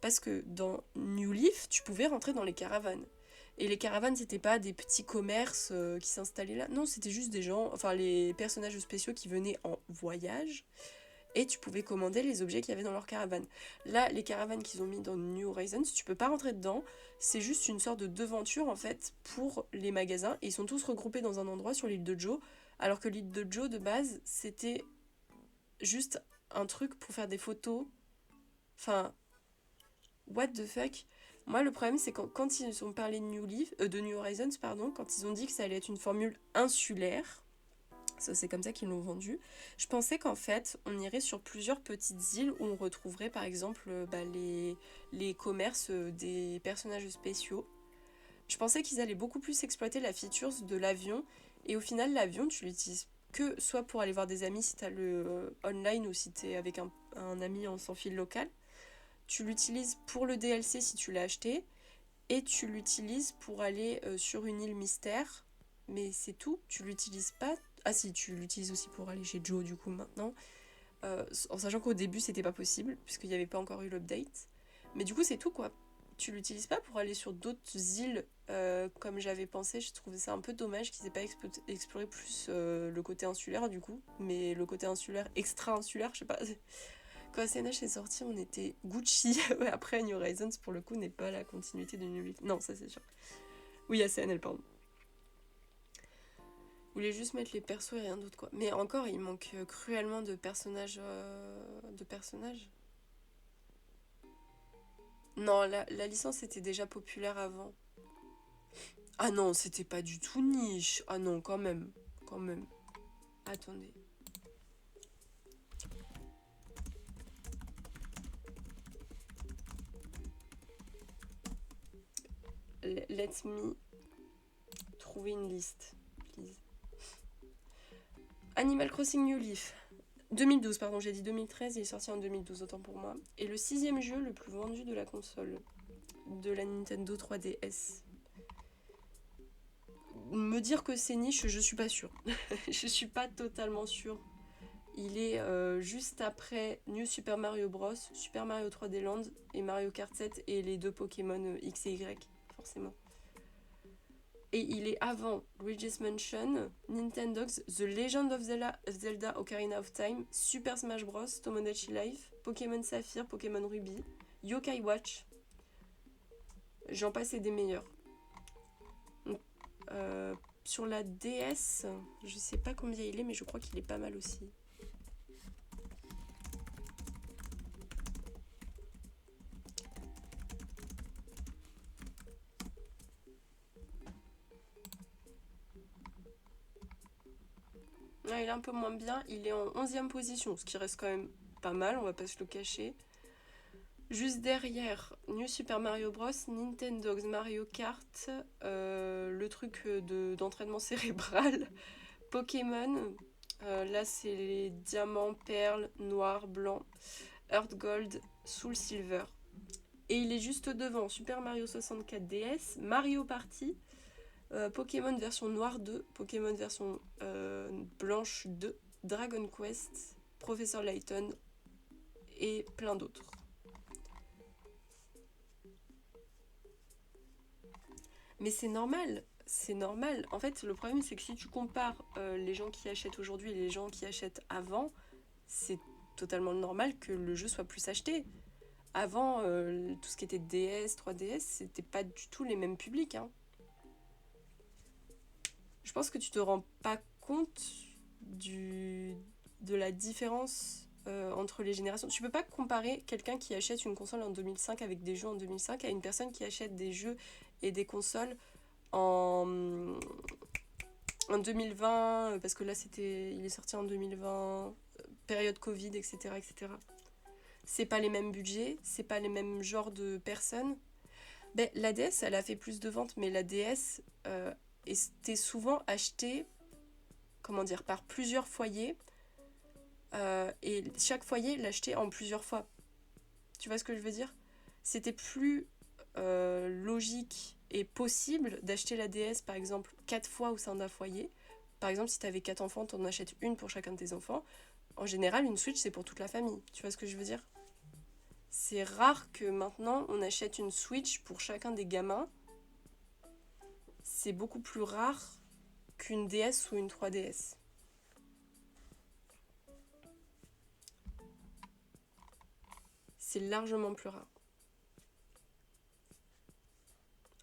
Parce que dans New Leaf, tu pouvais rentrer dans les caravanes. Et les caravanes, c'était pas des petits commerces qui s'installaient là. Non, c'était juste des gens, enfin les personnages spéciaux qui venaient en voyage. Et tu pouvais commander les objets qu'il y avait dans leur caravane. Là, les caravanes qu'ils ont mis dans New Horizons, tu peux pas rentrer dedans. C'est juste une sorte de devanture en fait pour les magasins. Et ils sont tous regroupés dans un endroit sur l'île de Joe. Alors que l'île de Joe de base, c'était juste un truc pour faire des photos. Enfin, what the fuck? Moi, le problème, c'est quand ils ont parlé de de New Horizons, pardon, quand ils ont dit que ça allait être une formule insulaire, ça, c'est comme ça qu'ils l'ont vendu, je pensais qu'en fait, on irait sur plusieurs petites îles où on retrouverait, par exemple, les commerces des personnages spéciaux. Je pensais qu'ils allaient beaucoup plus exploiter la feature de l'avion, et au final, l'avion, tu l'utilises que soit pour aller voir des amis si t'as le online ou si t'es avec un ami en sans fil local. Tu l'utilises pour le DLC si tu l'as acheté, et tu l'utilises pour aller sur une île mystère, mais c'est tout, tu l'utilises pas. Ah si, tu l'utilises aussi pour aller chez Joe du coup maintenant, en sachant qu'au début c'était pas possible, puisqu'il n'y avait pas encore eu l'update. Mais du coup c'est tout quoi. Tu l'utilises pas pour aller sur d'autres îles comme j'avais pensé. Je trouvais ça un peu dommage qu'ils aient pas exploré plus le côté insulaire du coup, mais le côté insulaire, extra insulaire, je sais pas. Quand SNH est sorti, on était Gucci. Après, New Horizons, pour le coup, n'est pas la continuité de New Leaf. Non, ça c'est sûr. Oui, ACNL, pardon. Vous voulez juste mettre les persos et rien d'autre, quoi. Mais encore, il manque cruellement de personnages. De personnages. Non, la licence était déjà populaire avant. Ah non, c'était pas du tout niche. Ah non, quand même. Quand même. Attendez. Let me trouver une liste, please. Animal Crossing New Leaf. 2012, pardon, j'ai dit 2013, il est sorti en 2012, autant pour moi. Et le 6ème jeu le plus vendu de la console, de la Nintendo 3DS. Me dire que c'est niche, je suis pas sûre. Je suis pas totalement sûre. Il est juste après New Super Mario Bros, Super Mario 3D Land et Mario Kart 7 et les deux Pokémon X et Y, forcément. Et il est avant Luigi's Mansion, Nintendogs, The Legend of Zelda Ocarina of Time, Super Smash Bros, Tomodachi Life, Pokémon Saphir, Pokémon Ruby, Yokai Watch. J'en passe et des meilleurs. Donc, sur la DS, je sais pas combien il est, mais je crois qu'il est pas mal aussi. Ah, il est un peu moins bien, il est en 11ème position, ce qui reste quand même pas mal, on va pas se le cacher. Juste derrière, New Super Mario Bros, Nintendogs Mario Kart, le truc d'entraînement cérébral, Pokémon, là c'est les diamants, perles, noir, blanc, Earth Gold, Soul Silver. Et il est juste devant Super Mario 64 DS, Mario Party, Pokémon version noire 2, Pokémon version blanche 2, Dragon Quest, Professeur Layton et plein d'autres. Mais c'est normal, c'est normal. En fait, le problème, c'est que si tu compares les gens qui achètent aujourd'hui et les gens qui achètent avant, c'est totalement normal que le jeu soit plus acheté. Avant, tout ce qui était DS, 3DS, c'était pas du tout les mêmes publics. Hein. Je pense que tu te rends pas compte de la différence entre les générations. Tu peux pas comparer quelqu'un qui achète une console en 2005 avec des jeux en 2005 à une personne qui achète des jeux et des consoles en, en 2020, parce que là il est sorti en 2020, période Covid, etc., etc. C'est pas les mêmes budgets, c'est pas les mêmes genres de personnes. Ben, la DS, elle a fait plus de ventes, mais la DS était souvent achetée, comment dire, par plusieurs foyers, et chaque foyer l'achetait en plusieurs fois. Tu vois ce que je veux dire? C'était plus logique et possible d'acheter la DS, par exemple, 4 fois au sein d'un foyer. Par exemple, si tu avais 4 enfants, tu en achètes une pour chacun de tes enfants. En général, une Switch, c'est pour toute la famille. Tu vois ce que je veux dire? C'est rare que maintenant, on achète une Switch pour chacun des gamins. C'est beaucoup plus rare qu'une DS ou une 3DS. C'est largement plus rare.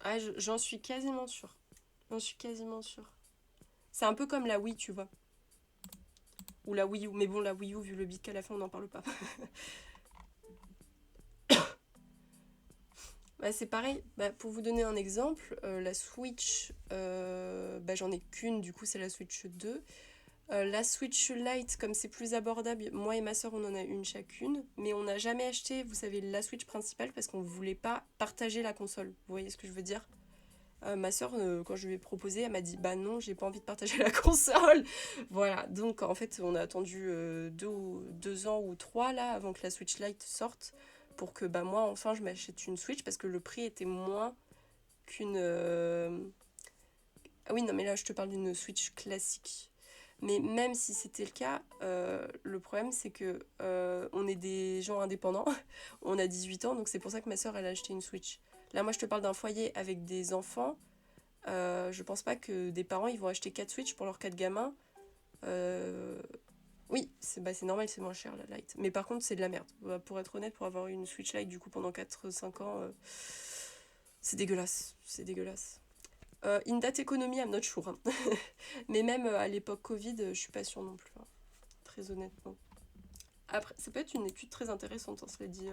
Ah, j'en suis quasiment sûre. J'en suis quasiment sûre. C'est un peu comme la Wii, tu vois. Ou la Wii U. Mais bon, la Wii U, vu le bit qu'à la fin, on n'en parle pas. Bah, c'est pareil. Bah, pour vous donner un exemple, la Switch, bah, j'en ai qu'une, du coup, c'est la Switch 2. La Switch Lite, comme c'est plus abordable, moi et ma soeur, on en a une chacune. Mais on n'a jamais acheté, vous savez, la Switch principale parce qu'on ne voulait pas partager la console. Vous voyez ce que je veux dire? Ma soeur, quand je lui ai proposé, elle m'a dit bah non, j'ai pas envie de partager la console. Voilà, donc en fait, on a attendu 2 ans ou 3 là avant que la Switch Lite sorte pour que bah moi enfin je m'achète une Switch parce que le prix était moins qu'une. Ah oui, non, mais là je te parle d'une Switch classique. Mais même si c'était le cas, le problème c'est que on est des gens indépendants, on a 18 ans, donc c'est pour ça que ma soeur elle a acheté une Switch. Là, moi je te parle d'un foyer avec des enfants. Je pense pas que des parents ils vont acheter 4 Switch pour leurs 4 gamins. Euh, oui, c'est normal, c'est moins cher la Lite. Mais par contre, c'est de la merde. Pour être honnête, pour avoir une Switch Lite du coup pendant 4-5 ans, c'est dégueulasse. C'est dégueulasse. In that economy, I'm not sure, hein. Mais même à l'époque Covid, je suis pas sûre non plus, hein. Très honnêtement. Après, ça peut être une étude très intéressante, hein, cela dit.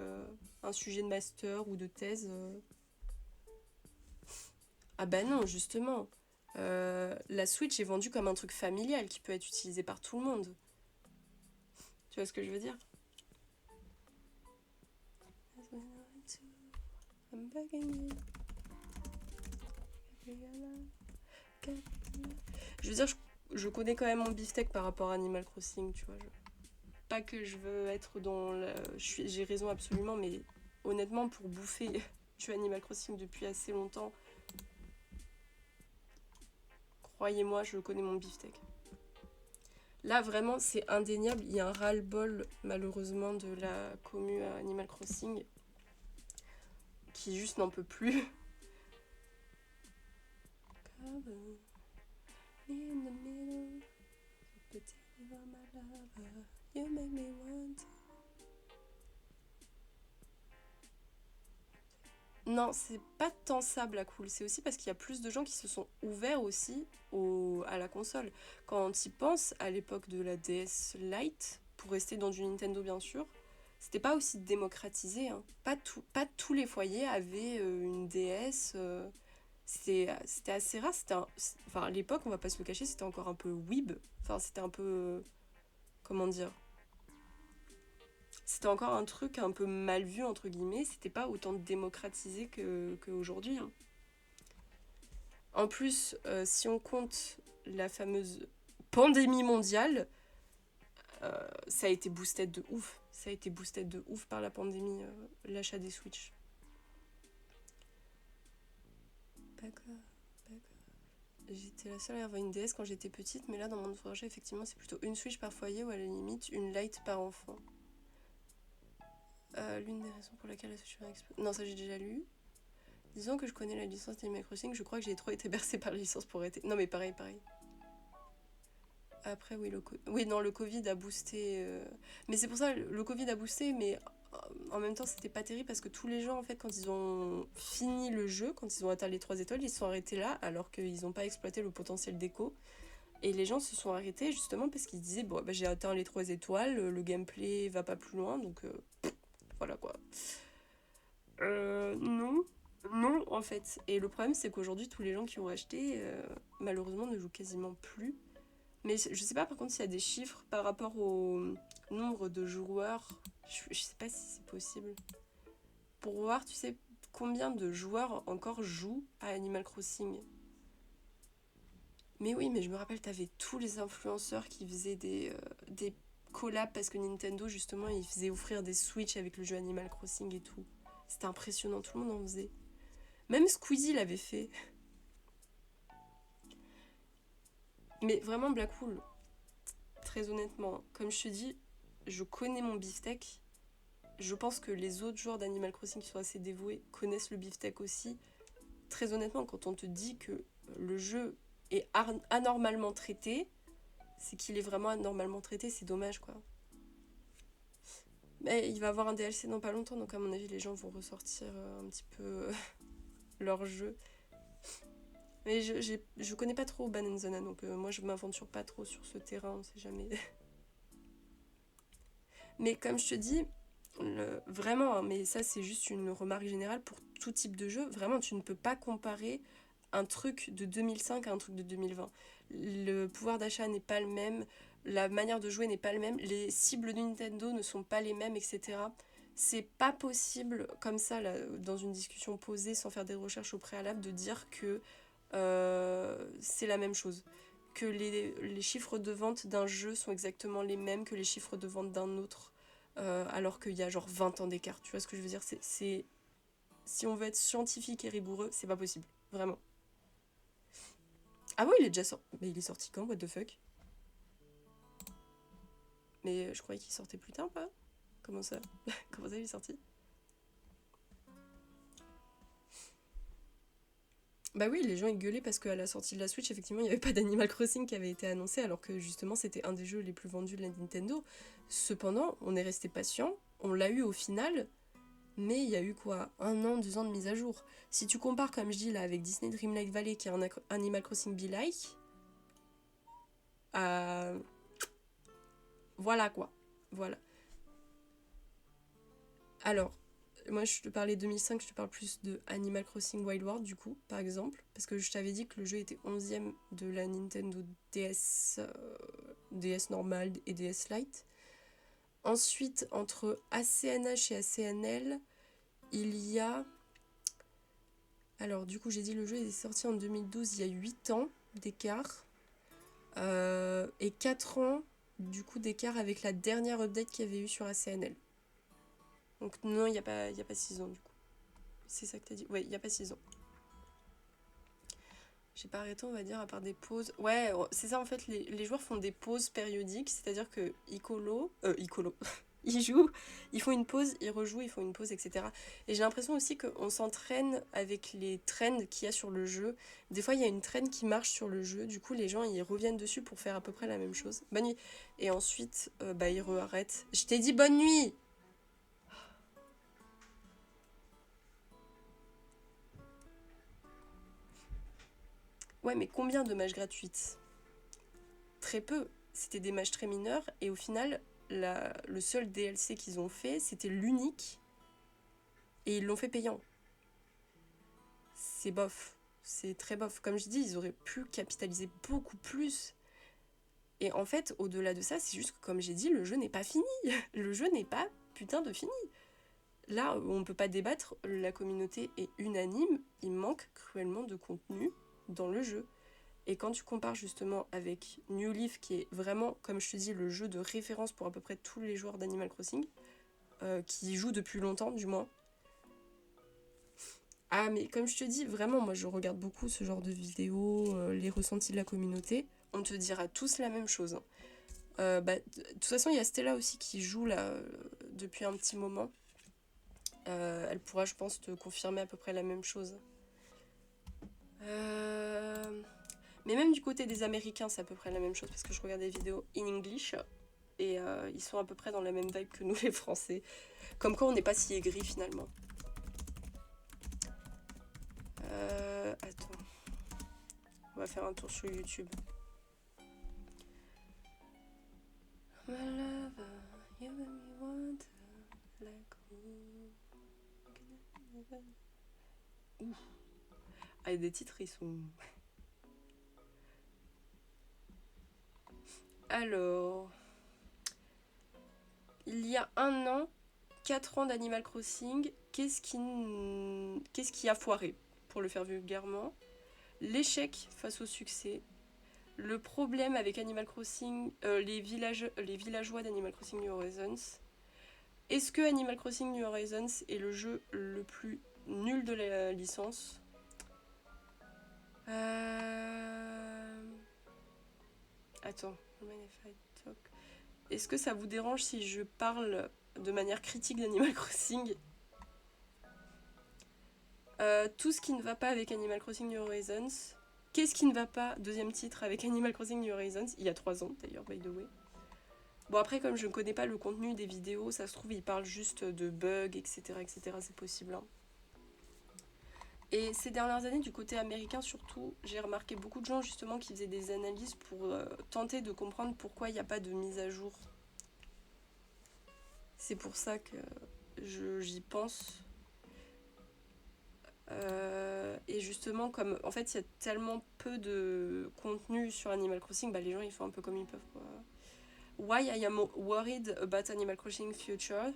Un sujet de master ou de thèse. Ah bah non, justement. La Switch est vendue comme un truc familial qui peut être utilisé par tout le monde. Tu vois ce que je veux dire? Je veux dire, je connais quand même mon beefsteak par rapport à Animal Crossing, tu vois. Pas que je veux être dans la... J'ai raison absolument, mais honnêtement, pour bouffer du Animal Crossing depuis assez longtemps, croyez-moi, je connais mon beefsteak. Là, vraiment, c'est indéniable. Il y a un ras-le-bol, malheureusement, de la commu à Animal Crossing qui juste n'en peut plus. Non, c'est pas tant ça Black Hole, c'est aussi parce qu'il y a plus de gens qui se sont ouverts aussi à la console. Quand tu y penses, à l'époque de la DS Lite, pour rester dans du Nintendo bien sûr, c'était pas aussi démocratisé, hein. Pas tous les foyers avaient une DS. C'était assez rare. Enfin, à l'époque, on va pas se le cacher, c'était encore un peu weeb. Enfin, c'était un peu. Comment dire? C'était encore un truc un peu mal vu, entre guillemets. C'était pas autant démocratisé qu'aujourd'hui, hein. En plus, si on compte la fameuse pandémie mondiale, ça a été boosté de ouf. Ça a été boosté de ouf par la pandémie, l'achat des Switch. D'accord, d'accord. J'étais la seule à avoir une DS quand j'étais petite, mais là, dans mon entourage, effectivement, c'est plutôt une Switch par foyer ou à la limite une Lite par enfant. L'une des raisons pour laquelle la Switch va exploser. Non, ça j'ai déjà lu. Disons que je connais la licence d'Animal Crossing, je crois que j'ai trop été bercée par la licence pour arrêter. Non, mais pareil, pareil. Après, oui, oui, non, le Covid a boosté. Mais c'est pour ça, le Covid a boosté, mais en même temps, c'était pas terrible parce que tous les gens, en fait, quand ils ont fini le jeu, quand ils ont atteint les 3 étoiles, ils se sont arrêtés là, alors qu'ils n'ont pas exploité le potentiel d'écho. Et les gens se sont arrêtés justement parce qu'ils se disaient bon, bah, j'ai atteint les 3 étoiles, le gameplay va pas plus loin, donc voilà quoi. Non, non en fait. Et le problème c'est qu'aujourd'hui tous les gens qui ont acheté malheureusement ne jouent quasiment plus. Mais je sais pas par contre s'il y a des chiffres par rapport au nombre de joueurs. Je sais pas si c'est possible. Pour voir, tu sais, combien de joueurs encore jouent à Animal Crossing. Mais oui, mais je me rappelle, t'avais tous les influenceurs qui faisaient des collabs parce que Nintendo, justement, ils faisaient offrir des Switch avec le jeu Animal Crossing et tout. C'était impressionnant, tout le monde en faisait. Même Squeezie l'avait fait. Mais vraiment, Blackpool, très honnêtement, comme je te dis, je connais mon beefsteak. Je pense que les autres joueurs d'Animal Crossing qui sont assez dévoués connaissent le beefsteak aussi. Très honnêtement, quand on te dit que le jeu est anormalement traité, c'est qu'il est vraiment anormalement traité, c'est dommage quoi. Mais il va y avoir un DLC dans pas longtemps, donc à mon avis les gens vont ressortir un petit peu leur jeu. Mais je connais pas trop Bananzana, donc moi je m'aventure pas trop sur ce terrain, on sait jamais. Mais comme je te dis, vraiment, hein, mais ça c'est juste une remarque générale pour tout type de jeu, vraiment tu ne peux pas comparer un truc de 2005 à un truc de 2020. Le pouvoir d'achat n'est pas le même, la manière de jouer n'est pas le même, les cibles de Nintendo ne sont pas les mêmes, etc. C'est pas possible, comme ça, là, dans une discussion posée, sans faire des recherches au préalable, de dire que c'est la même chose. Que les chiffres de vente d'un jeu sont exactement les mêmes que les chiffres de vente d'un autre, alors qu'il y a genre 20 ans d'écart. Tu vois ce que je veux dire, si on veut être scientifique et rigoureux, c'est pas possible. Vraiment. Ah ouais, il est déjà sorti. Mais il est sorti quand, what the fuck? Mais je croyais qu'il sortait plus tard, pas? Comment ça? Comment ça, il est sorti? Bah oui, les gens ils gueulaient parce qu'à la sortie de la Switch, effectivement, il n'y avait pas d'Animal Crossing qui avait été annoncé, alors que justement, c'était un des jeux les plus vendus de la Nintendo. Cependant, on est resté patient, on l'a eu au final, mais il y a eu quoi? 1 an, 2 ans de mise à jour. Si tu compares, comme je dis là, avec Disney Dreamlight Valley, qui est un Animal Crossing Be Like, euh, voilà quoi. Voilà. Alors, moi je te parlais 2005, je te parle plus de Animal Crossing Wild World du coup, par exemple, parce que je t'avais dit que le jeu était 11e de la Nintendo DS, DS normal et DS Lite. Ensuite, entre ACNH et ACNL, il y a... Alors du coup j'ai dit le jeu est sorti en 2012, il y a 8 ans d'écart, et 4 ans du coup d'écart avec la dernière update qu'il y avait eu sur ACNL. Donc non, il y a pas 6 ans du coup. C'est ça que t'as dit? Ouais, il n'y a pas 6 ans. J'ai pas arrêté, on va dire, à part des pauses. Ouais, c'est ça en fait, les joueurs font des pauses périodiques, c'est-à-dire que Icolo, ils jouent, ils font une pause, ils rejouent, ils font une pause, etc. Et j'ai l'impression aussi qu'on s'entraîne avec les trends qu'il y a sur le jeu. Des fois, il y a une trend qui marche sur le jeu, du coup, les gens, ils reviennent dessus pour faire à peu près la même chose. Bonne nuit. Et ensuite, bah, ils re-arrêtent. Je t'ai dit bonne nuit! Ouais, mais combien de matchs gratuites? Très peu. C'était des matchs très mineurs et au final, le seul DLC qu'ils ont fait, c'était l'unique et ils l'ont fait payant. C'est bof. C'est très bof. Comme je dis, ils auraient pu capitaliser beaucoup plus. Et en fait, au-delà de ça, c'est juste que, comme j'ai dit, le jeu n'est pas fini. Le jeu n'est pas putain de fini. Là, on ne peut pas débattre, la communauté est unanime, il manque cruellement de contenu dans le jeu. Et quand tu compares justement avec New Leaf, qui est vraiment, comme je te dis, le jeu de référence pour à peu près tous les joueurs d'Animal Crossing, qui y jouent depuis longtemps du moins. Ah mais comme je te dis, vraiment, moi je regarde beaucoup ce genre de vidéos, les ressentis de la communauté. On te dira tous la même chose, hein. Bah, de toute façon, il y a Stella aussi qui joue là depuis un petit moment. Elle pourra, je pense, te confirmer à peu près la même chose. Mais même du côté des Américains, c'est à peu près la même chose parce que je regarde des vidéos in English et ils sont à peu près dans la même vibe que nous les Français. Comme quoi on n'est pas si aigris finalement. Attends. On va faire un tour sur YouTube. Ouf. Ah, des titres, ils sont... Alors... Il y a 1 an, 4 ans d'Animal Crossing, qu'est-ce qui a foiré, pour le faire vulgairement? L'échec face au succès, le problème avec Animal Crossing, les villageois d'Animal Crossing New Horizons. Est-ce que Animal Crossing New Horizons est le jeu le plus nul de la licence? Attends. Est-ce que ça vous dérange si je parle de manière critique d'Animal Crossing? Tout ce qui ne va pas avec Animal Crossing New Horizons. Qu'est-ce qui ne va pas? Deuxième titre avec Animal Crossing New Horizons, il y a 3 ans d'ailleurs, by the way. Bon, après, comme je ne connais pas le contenu des vidéos, ça se trouve, ils parlent juste de bugs, etc. etc. C'est possible. Hein. Et ces dernières années, du côté américain surtout, j'ai remarqué beaucoup de gens justement qui faisaient des analyses pour tenter de comprendre pourquoi il n'y a pas de mise à jour. C'est pour ça que j'y pense. Et justement, comme en fait il y a tellement peu de contenu sur Animal Crossing, bah, les gens ils font un peu comme ils peuvent quoi. Why I am worried about Animal Crossing future.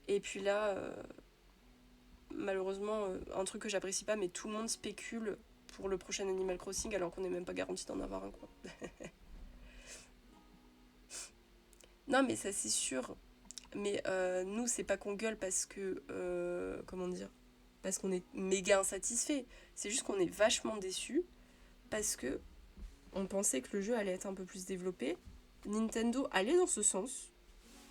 Et puis là, malheureusement, un truc que j'apprécie pas, mais tout le monde spécule pour le prochain Animal Crossing alors qu'on n'est même pas garanti d'en avoir un quoi. Non mais ça c'est sûr. Mais nous, c'est pas qu'on gueule parce que... comment dire? Parce qu'on est méga insatisfait. C'est juste qu'on est vachement déçus parce que on pensait que le jeu allait être un peu plus développé. Nintendo allait dans ce sens.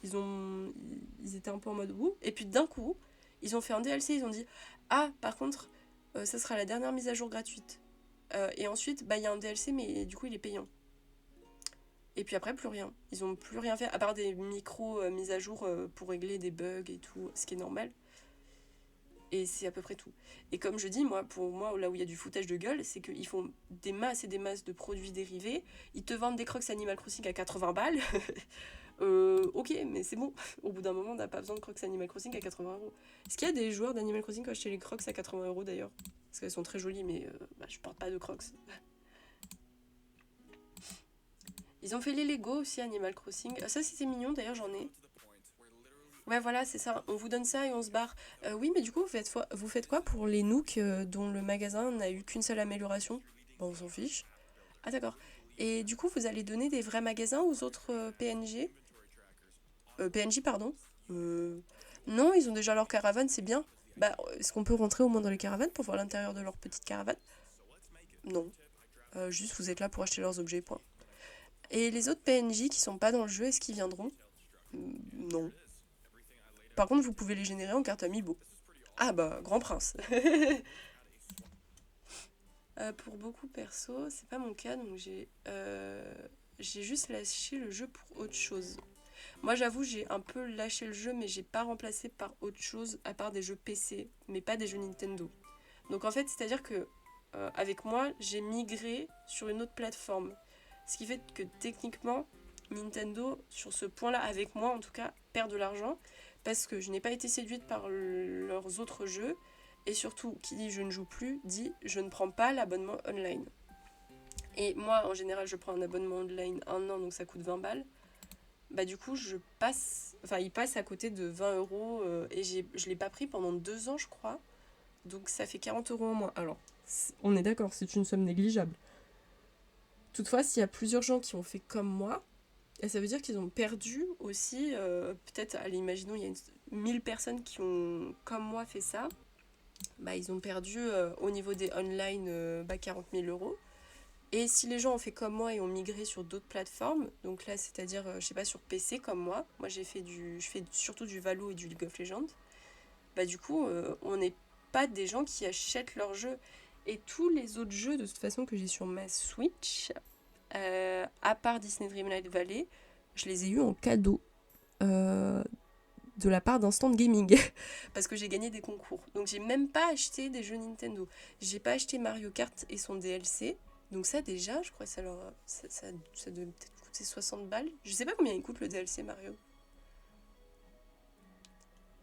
Ils étaient un peu en mode ouh. Et puis d'un coup, ils ont fait un DLC. Ils ont dit ah, par contre, ça sera la dernière mise à jour gratuite. Et ensuite, bah il y a un DLC, mais du coup, il est payant. Et puis après, plus rien. Ils ont plus rien fait, à part des micros mises à jour pour régler des bugs et tout, ce qui est normal. Et c'est à peu près tout. Et comme je dis, moi, pour moi, là où il y a du foutage de gueule, c'est qu'ils font des masses et des masses de produits dérivés. Ils te vendent des Crocs Animal Crossing à 80 balles. Ok, mais c'est bon. Au bout d'un moment, on n'a pas besoin de Crocs Animal Crossing à 80 euros. Est-ce qu'il y a des joueurs d'Animal Crossing qui ont acheté les Crocs à 80 euros d'ailleurs? Parce qu'elles sont très jolies, mais bah, je porte pas de Crocs. Ils ont fait les Lego aussi, Animal Crossing. Ça, c'était mignon, d'ailleurs, j'en ai. Ouais, voilà, c'est ça. On vous donne ça et on se barre. Oui, mais du coup, vous faites quoi pour les Nooks dont le magasin n'a eu qu'une seule amélioration? Bon, on s'en fiche. Ah, d'accord. Et du coup, vous allez donner des vrais magasins aux autres PNG? PNJ, pardon. Euh, Non, ils ont déjà leur caravane, c'est bien. Bah, est-ce qu'on peut rentrer au moins dans les caravanes pour voir l'intérieur de leur petite caravane? Non. Juste, vous êtes là pour acheter leurs objets, point. Et les autres PNJ qui sont pas dans le jeu, est-ce qu'ils viendront? Non. Par contre, vous pouvez les générer en carte amiibo. Ah bah, grand prince. Pour beaucoup perso, c'est pas mon cas, donc j'ai juste lâché le jeu pour autre chose. Moi, j'avoue, j'ai un peu lâché le jeu, mais j'ai pas remplacé par autre chose à part des jeux PC, mais pas des jeux Nintendo. Donc en fait, c'est-à-dire que avec moi, j'ai migré sur une autre plateforme. Ce qui fait que techniquement, Nintendo, sur ce point-là, avec moi en tout cas, perd de l'argent parce que je n'ai pas été séduite par leurs autres jeux. Et surtout, qui dit je ne joue plus, dit je ne prends pas l'abonnement online. Et moi, en général, je prends un abonnement online 1 an, donc ça coûte 20 balles. Bah du coup, il passe à côté de 20 euros et je l'ai pas pris pendant 2 ans, je crois. Donc ça fait 40 euros en moins. Alors, on est d'accord, c'est une somme négligeable. Toutefois, s'il y a plusieurs gens qui ont fait comme moi, ça veut dire qu'ils ont perdu aussi, peut-être, allez, imaginons, il y a 1000 personnes qui ont, comme moi, fait ça. Bah, ils ont perdu au niveau des online 40 000 euros. Et si les gens ont fait comme moi et ont migré sur d'autres plateformes, donc là, c'est-à-dire, je sais pas, sur PC comme moi je fais surtout du Valo et du League of Legends, bah du coup, on n'est pas des gens qui achètent leurs jeux. Et tous les autres jeux, de toute façon, que j'ai sur ma Switch, à part Disney Dreamlight Valley, je les ai eus en cadeau euh, de la part d'Instant Gaming parce que j'ai gagné des concours. Donc j'ai même pas acheté des jeux Nintendo. J'ai pas acheté Mario Kart et son DLC. Donc ça déjà, je crois que ça devait peut-être coûté 60 balles. Je sais pas combien il coûte le DLC Mario.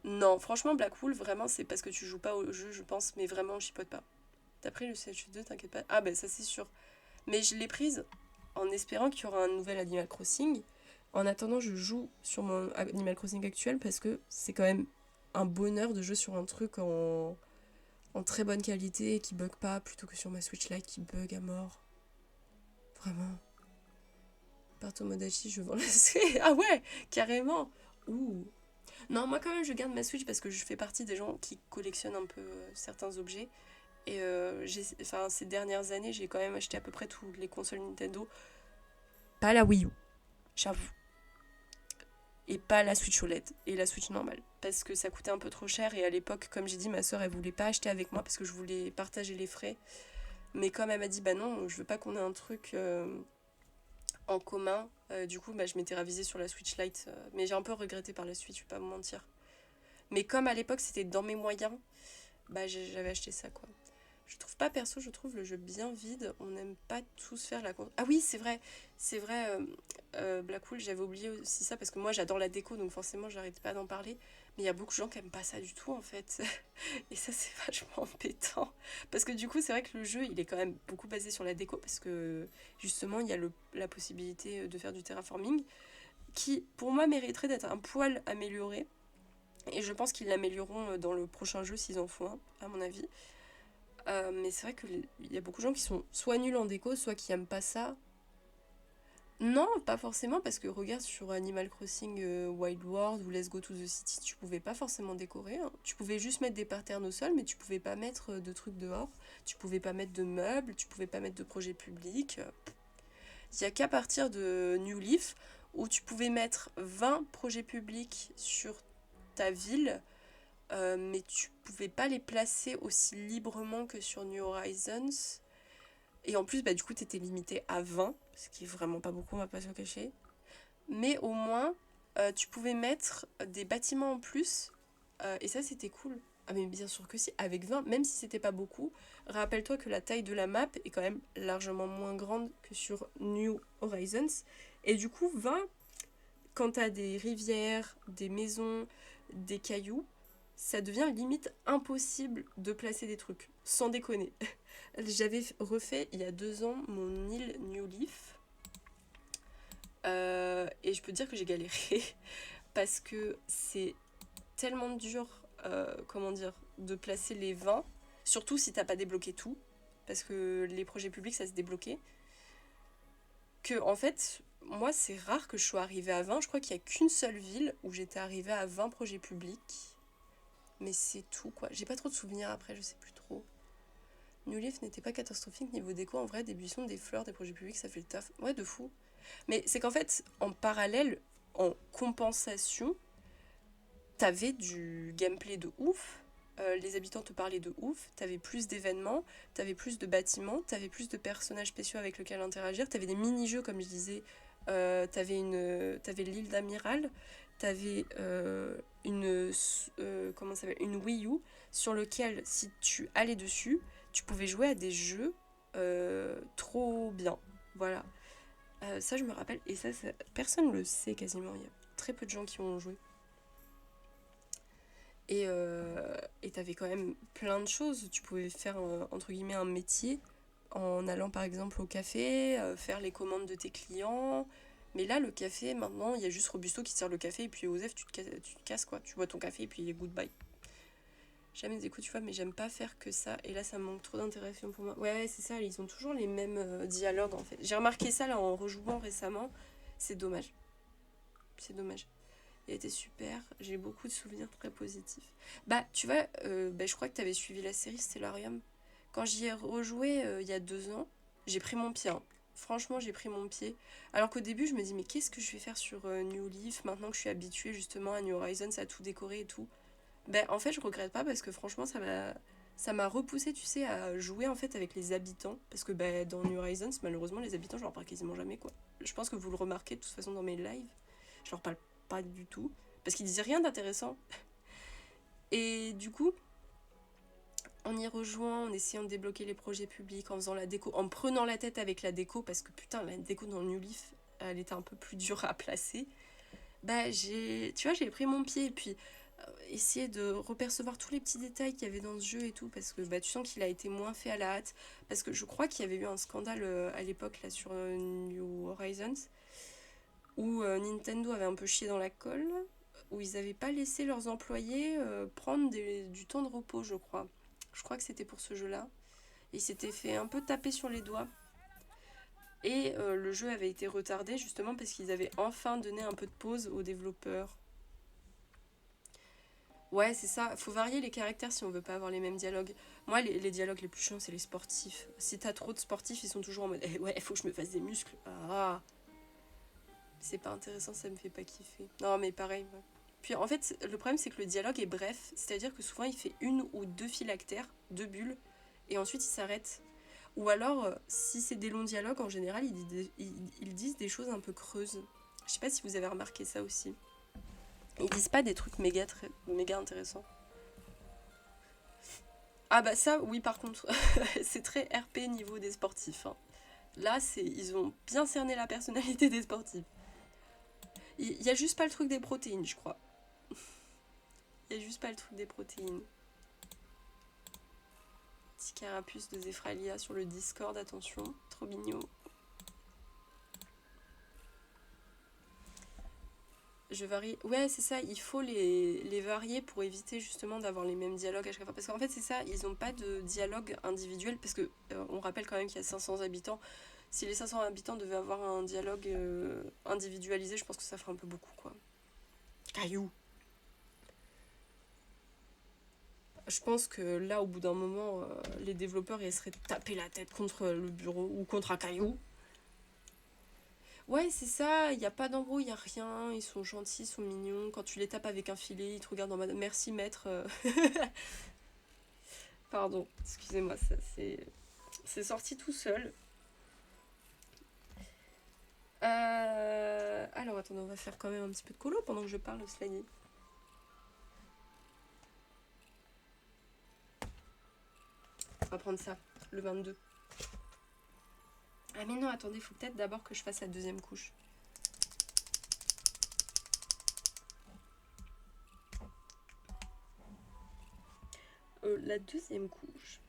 Non, franchement, Blackpool, vraiment, c'est parce que tu joues pas au jeu, je pense, mais vraiment, on chipote pas. T'as pris le CH2, t'inquiète pas. Ah, ben ça, c'est sûr. Mais je l'ai prise en espérant qu'il y aura un nouvel Animal Crossing. En attendant, je joue sur mon Animal Crossing actuel parce que c'est quand même un bonheur de jouer sur un truc en très bonne qualité et qui bug pas plutôt que sur ma Switch Lite qui bug à mort. Vraiment. Par Tomodachi, je vends la... Ah ouais, carrément. Ouh. Non, moi quand même, je garde ma Switch parce que je fais partie des gens qui collectionnent un peu certains objets. Et ces dernières années, j'ai quand même acheté à peu près toutes les consoles Nintendo. Pas la Wii U, j'avoue. Et pas la Switch OLED et la Switch normale. Parce que ça coûtait un peu trop cher. Et à l'époque, comme j'ai dit, ma soeur, elle voulait pas acheter avec moi parce que je voulais partager les frais. Mais comme elle m'a dit, bah non, je veux pas qu'on ait un truc en commun. Du coup, bah, je m'étais ravisée sur la Switch Lite. Mais j'ai un peu regretté par la suite, je vais pas vous mentir. Mais comme à l'époque, c'était dans mes moyens, bah j'avais acheté ça, quoi. Je trouve pas perso, je trouve le jeu bien vide. On n'aime pas tous faire la... Ah oui, c'est vrai, Blackpool, j'avais oublié aussi ça parce que moi j'adore la déco, donc forcément j'arrête pas d'en parler. Mais il y a beaucoup de gens qui aiment pas ça du tout en fait. Et ça c'est vachement embêtant. Parce que du coup c'est vrai que le jeu il est quand même beaucoup basé sur la déco parce que justement il y a la possibilité de faire du terraforming qui pour moi mériterait d'être un poil amélioré. Et je pense qu'ils l'amélioreront dans le prochain jeu s'ils en font un, à mon avis. Mais c'est vrai qu'il y a beaucoup de gens qui sont soit nuls en déco, soit qui aiment pas ça. Non, pas forcément, parce que regarde sur Animal Crossing Wild World ou Let's Go to the City, tu pouvais pas forcément décorer, hein. Tu pouvais juste mettre des patterns au sol, mais tu pouvais pas mettre de trucs dehors. Tu pouvais pas mettre de meubles, tu pouvais pas mettre de projets publics. Il y a qu'à partir de New Leaf, où tu pouvais mettre 20 projets publics sur ta ville, mais tu pouvais pas les placer aussi librement que sur New Horizons. Et en plus, bah, du coup, t'étais limité à 20, ce qui est vraiment pas beaucoup, on va pas se le cacher. Mais au moins, tu pouvais mettre des bâtiments en plus, et ça, c'était cool. Ah mais bien sûr que si, avec 20, même si c'était pas beaucoup, rappelle-toi que la taille de la map est quand même largement moins grande que sur New Horizons. Et du coup, 20, quand t'as des rivières, des maisons, des cailloux, ça devient limite impossible de placer des trucs, sans déconner. J'avais refait il y a 2 ans mon île New Leaf, et je peux te dire que j'ai galéré, parce que c'est tellement dur, comment dire, de placer les 20, surtout si t'as pas débloqué tout, parce que les projets publics ça se débloquait, que en fait, moi c'est rare que je sois arrivée à 20, je crois qu'il y a qu'une seule ville où j'étais arrivée à 20 projets publics, mais c'est tout quoi. J'ai pas trop de souvenirs après, je sais plus trop. New Leaf n'était pas catastrophique niveau déco, en vrai, des buissons, des fleurs, des projets publics, ça fait le taf. Ouais, de fou. Mais c'est qu'en fait, en parallèle, en compensation, t'avais du gameplay de ouf, les habitants te parlaient de ouf, t'avais plus d'événements, t'avais plus de bâtiments, t'avais plus de personnages spéciaux avec lesquels interagir, t'avais des mini-jeux, comme je disais, t'avais l'île d'Amiral, t'avais comment ça s'appelle, une Wii U, sur lequel, si tu allais dessus, tu pouvais jouer à des jeux trop bien. Voilà. Ça, je me rappelle, et ça, personne ne le sait quasiment, il y a très peu de gens qui ont joué. Et t'avais quand même plein de choses. Tu pouvais faire, entre guillemets, un métier en allant par exemple au café, faire les commandes de tes clients. Mais là, le café, maintenant, il y a juste Robusto qui te sert le café et puis Osef, tu te casses quoi. Tu bois ton café et puis goodbye. Jamais des écoutes, tu vois, mais j'aime pas faire que ça. Et là, ça me manque trop d'interaction pour moi. Ouais, c'est ça, ils ont toujours les mêmes dialogues en fait. J'ai remarqué ça là en rejouant récemment. C'est dommage. C'est dommage. Il était super, j'ai beaucoup de souvenirs très positifs. Bah, tu vois, je crois que tu avais suivi la série Stellarium. Quand j'y ai rejoué il y a 2 ans, j'ai pris mon pied, hein. Franchement, j'ai pris mon pied. Alors qu'au début, je me dis, mais qu'est-ce que je vais faire sur New Leaf maintenant que je suis habituée justement à New Horizons, à tout décorer et tout. Ben, en fait, je regrette pas parce que franchement, ça m'a repoussé, tu sais, à jouer en fait avec les habitants. Parce que dans New Horizons, malheureusement, les habitants, je leur parle quasiment jamais, quoi. Je pense que vous le remarquez de toute façon dans mes lives. Je leur parle pas du tout. Parce qu'ils disaient rien d'intéressant. Et du coup, en y rejoignant, en essayant de débloquer les projets publics, en faisant la déco, en prenant la tête avec la déco, parce que putain, la déco dans le New Leaf, elle était un peu plus dure à placer. Bah j'ai pris mon pied et puis essayer de repercevoir tous les petits détails qu'il y avait dans ce jeu et tout, parce que bah, tu sens qu'il a été moins fait à la hâte, parce que je crois qu'il y avait eu un scandale à l'époque là sur New Horizons, où Nintendo avait un peu chié dans la colle, où ils n'avaient pas laissé leurs employés prendre du temps de repos, je crois. Je crois que c'était pour ce jeu-là. Et ils s'étaient fait un peu taper sur les doigts. Et le jeu avait été retardé justement parce qu'ils avaient enfin donné un peu de pause aux développeurs. Ouais, c'est ça. Faut varier les caractères si on veut pas avoir les mêmes dialogues. Moi, les dialogues les plus chiants, c'est les sportifs. Si t'as trop de sportifs, ils sont toujours en mode ouais, il faut que je me fasse des muscles. Ah, c'est pas intéressant, ça me fait pas kiffer. Non, mais pareil. Ouais. Puis en fait, le problème, c'est que le dialogue est bref. C'est-à-dire que souvent, il fait une ou deux phylactères, deux bulles, et ensuite, il s'arrête. Ou alors, si c'est des longs dialogues, en général, ils disent des choses un peu creuses. Je sais pas si vous avez remarqué ça aussi. Ils disent pas des trucs méga intéressants. Ah bah ça, oui, par contre, c'est très RP niveau des sportifs. Hein. Là, ils ont bien cerné la personnalité des sportifs. Il y a juste pas le truc des protéines, je crois. Il y a juste pas le truc des protéines. Petit carapuce de Zefralia sur le Discord, attention, trop mignon. Je varie. Ouais, c'est ça, il faut les varier pour éviter justement d'avoir les mêmes dialogues à chaque fois. Parce qu'en fait, c'est ça, ils n'ont pas de dialogue individuel. Parce que on rappelle quand même qu'il y a 500 habitants. Si les 500 habitants devaient avoir un dialogue individualisé, je pense que ça ferait un peu beaucoup, quoi. Caillou. Je pense que là, au bout d'un moment, les développeurs ils seraient tapés la tête contre le bureau ou contre un caillou. Ouais, c'est ça, il n'y a pas d'embrouille, il n'y a rien, ils sont gentils, ils sont mignons. Quand tu les tapes avec un filet, ils te regardent en mode merci maître. Pardon, excusez-moi, ça c'est sorti tout seul. Alors attendez, on va faire quand même un petit peu de colo pendant que je parle, cela dit. On va prendre ça, le 22. Ah mais non, attendez, il faut peut-être d'abord que je fasse la deuxième couche. La deuxième couche.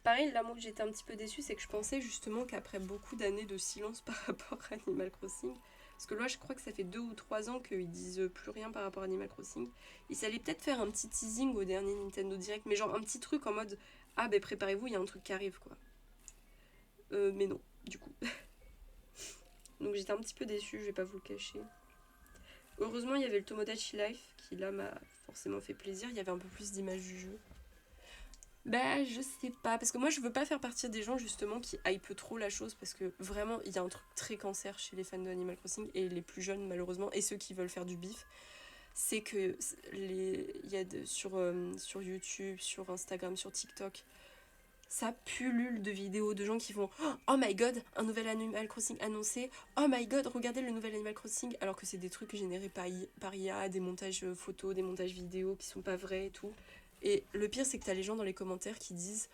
Pareil, là, moi, j'étais un petit peu déçue, c'est que je pensais justement qu'après beaucoup d'années de silence par rapport à Animal Crossing, parce que là, je crois que ça fait 2 ou 3 ans qu'ils disent plus rien par rapport à Animal Crossing, ils allaient peut-être faire un petit teasing au dernier Nintendo Direct, mais genre un petit truc en mode ah, ben préparez-vous, il y a un truc qui arrive, quoi. Mais non, du coup. Donc j'étais un petit peu déçue, je vais pas vous le cacher. Heureusement, il y avait le Tomodachi Life qui, là, m'a forcément fait plaisir, il y avait un peu plus d'images du jeu. Bah, je sais pas, parce que moi je veux pas faire partie des gens justement qui hype trop la chose, parce que vraiment il y a un truc très cancer chez les fans de Animal Crossing et les plus jeunes malheureusement, et ceux qui veulent faire du bif, c'est que il y a sur YouTube, sur Instagram, sur TikTok, ça pullule de vidéos de gens qui vont oh my god, un nouvel Animal Crossing annoncé, oh my god, regardez le nouvel Animal Crossing, alors que c'est des trucs générés par IA, des montages photos, des montages vidéos qui sont pas vrais et tout. Et le pire, c'est que t'as les gens dans les commentaires qui disent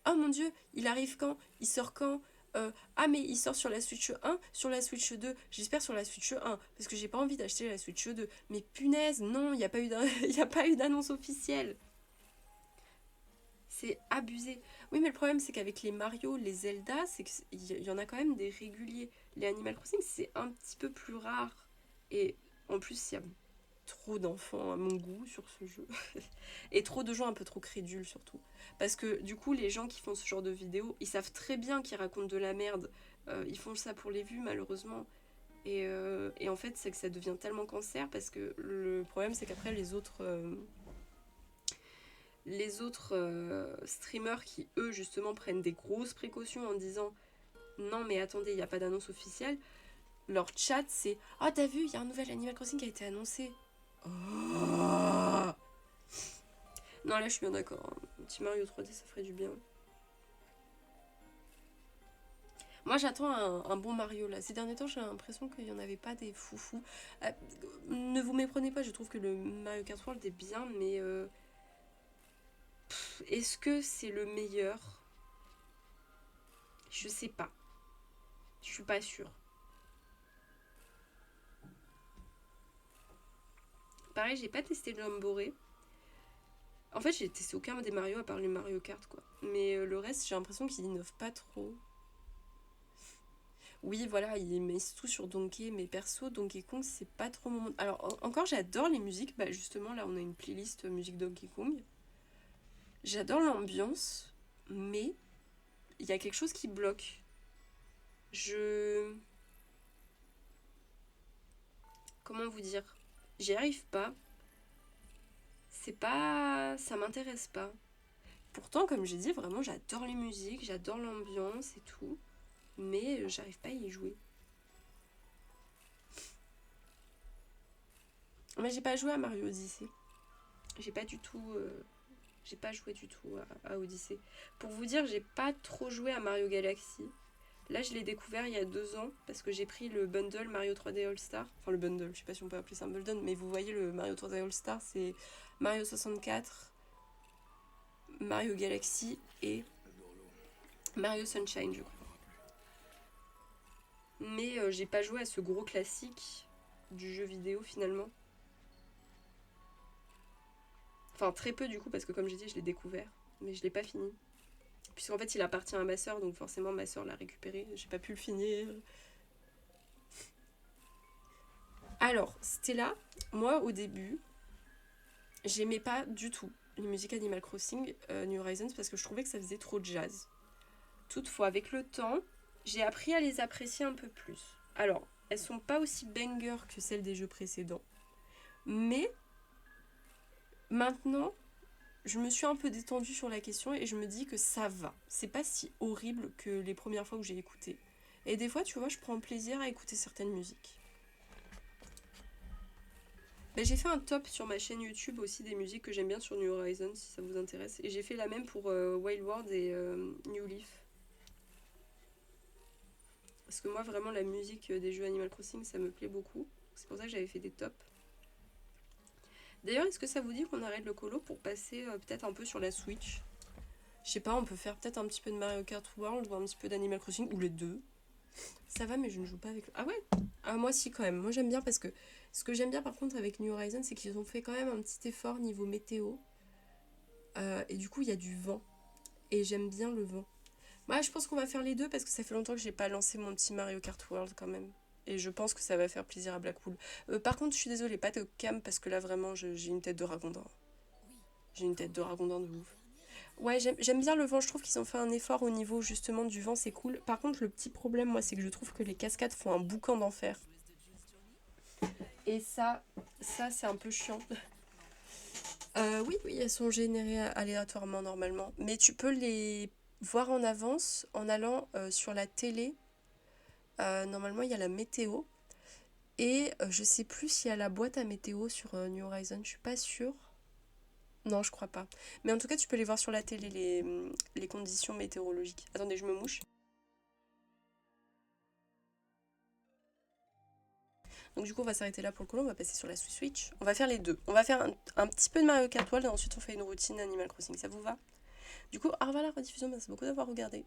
oh mon dieu, il arrive quand, il sort quand, ah mais il sort sur la Switch 1, sur la Switch 2, j'espère sur la Switch 1, parce que j'ai pas envie d'acheter la Switch 2. Mais punaise, non, il n'y a pas eu d'annonce officielle. C'est abusé. Oui, mais le problème, c'est qu'avec les Mario, les Zelda, c'est qu'il y en a quand même des réguliers. Les Animal Crossing, c'est un petit peu plus rare. Et en plus, il y a trop d'enfants à mon goût sur ce jeu. Et trop de gens un peu trop crédules, surtout. Parce que du coup, les gens qui font ce genre de vidéos, ils savent très bien qu'ils racontent de la merde. Ils font ça pour les vues, malheureusement. Et en fait, c'est que ça devient tellement cancer parce que le problème, c'est qu'après, les autres streamers qui, eux, justement, prennent des grosses précautions en disant non, mais attendez, il n'y a pas d'annonce officielle, leur chat, c'est ah, oh, t'as vu, il y a un nouvel Animal Crossing qui a été annoncé. Oh non, là, je suis bien d'accord. Hein. Un petit Mario 3D, ça ferait du bien. Moi, j'attends un bon Mario, là. Ces derniers temps, j'ai l'impression qu'il n'y en avait pas des foufous. Ne vous méprenez pas, je trouve que le Mario Kart World est bien, mais est-ce que c'est le meilleur? Je sais pas. Je suis pas sûre. Pareil, j'ai pas testé le Lamboré. En fait, j'ai testé aucun des Mario à part les Mario Kart, quoi. Mais le reste, j'ai l'impression qu'ils innovent pas trop. Oui, voilà, ils mettent tout sur Donkey, mais perso, Donkey Kong, c'est pas trop mon monde. Alors, encore, j'adore les musiques. Bah, justement, là, on a une playlist musique Donkey Kong. J'adore l'ambiance, mais il y a quelque chose qui bloque. Je... Comment vous dire? J'y arrive pas. C'est pas... Ça m'intéresse pas. Pourtant, comme j'ai dit, vraiment, j'adore les musiques, j'adore l'ambiance et tout. Mais j'arrive pas à y jouer. Mais j'ai pas joué à Mario Odyssey. J'ai pas du tout... J'ai pas joué du tout à Odyssey. Pour vous dire, j'ai pas trop joué à Mario Galaxy. Là, je l'ai découvert il y a 2 ans parce que j'ai pris le bundle Mario 3D All Star. Enfin, le bundle, je sais pas si on peut appeler ça un bundle, mais vous voyez, le Mario 3D All Star, c'est Mario 64, Mario Galaxy et Mario Sunshine, je crois. Mais j'ai pas joué à ce gros classique du jeu vidéo finalement. Enfin, très peu du coup, parce que comme j'ai dit, je l'ai découvert, mais je l'ai pas fini. Puisqu'en fait, il appartient à ma soeur, donc forcément, ma soeur l'a récupéré. J'ai pas pu le finir. Alors, c'était là, moi au début, j'aimais pas du tout les musiques Animal Crossing New Horizons parce que je trouvais que ça faisait trop jazz. Toutefois, avec le temps, j'ai appris à les apprécier un peu plus. Alors, elles sont pas aussi banger que celles des jeux précédents, mais maintenant, je me suis un peu détendue sur la question et je me dis que ça va. C'est pas si horrible que les premières fois que j'ai écouté. Et des fois, tu vois, je prends plaisir à écouter certaines musiques. Ben, j'ai fait un top sur ma chaîne YouTube aussi des musiques que j'aime bien sur New Horizons si ça vous intéresse. Et j'ai fait la même pour Wild World et New Leaf. Parce que moi vraiment la musique des jeux Animal Crossing ça me plaît beaucoup. C'est pour ça que j'avais fait des tops. D'ailleurs est-ce que ça vous dit qu'on arrête le colo pour passer peut-être un peu sur la Switch? Je sais pas, on peut faire peut-être un petit peu de Mario Kart World ou un petit peu d'Animal Crossing ou les deux. Ça va mais je ne joue pas avec... Ah ouais. Ah moi si quand même, moi j'aime bien parce que ce que j'aime bien par contre avec New Horizons c'est qu'ils ont fait quand même un petit effort niveau météo. Et du coup il y a du vent. Et j'aime bien le vent. Moi je pense qu'on va faire les deux parce que ça fait longtemps que j'ai pas lancé mon petit Mario Kart World quand même. Et je pense que ça va faire plaisir à Blackpool. Par contre je suis désolée, pas de cam parce que là vraiment j'ai une tête de ragondin. J'ai une tête de ragondin de ouf. Ouais, j'aime bien le vent, je trouve qu'ils ont fait un effort au niveau justement du vent, c'est cool. Par contre, le petit problème, moi, c'est que je trouve que les cascades font un boucan d'enfer. Et ça c'est un peu chiant. Oui, oui, elles sont générées aléatoirement normalement. Mais tu peux les voir en avance en allant sur la télé. Normalement, il y a la météo. Et je sais plus s'il y a la boîte à météo sur New Horizon, je suis pas sûre. Non, je crois pas. Mais en tout cas, tu peux les voir sur la télé, les conditions météorologiques. Attendez, je me mouche. Donc du coup, on va s'arrêter là pour le colo, on va passer sur la Switch. On va faire les deux. On va faire un petit peu de Mario Kart World et ensuite on fait une routine Animal Crossing. Ça vous va? Du coup, au revoir la rediffusion, merci beaucoup d'avoir regardé.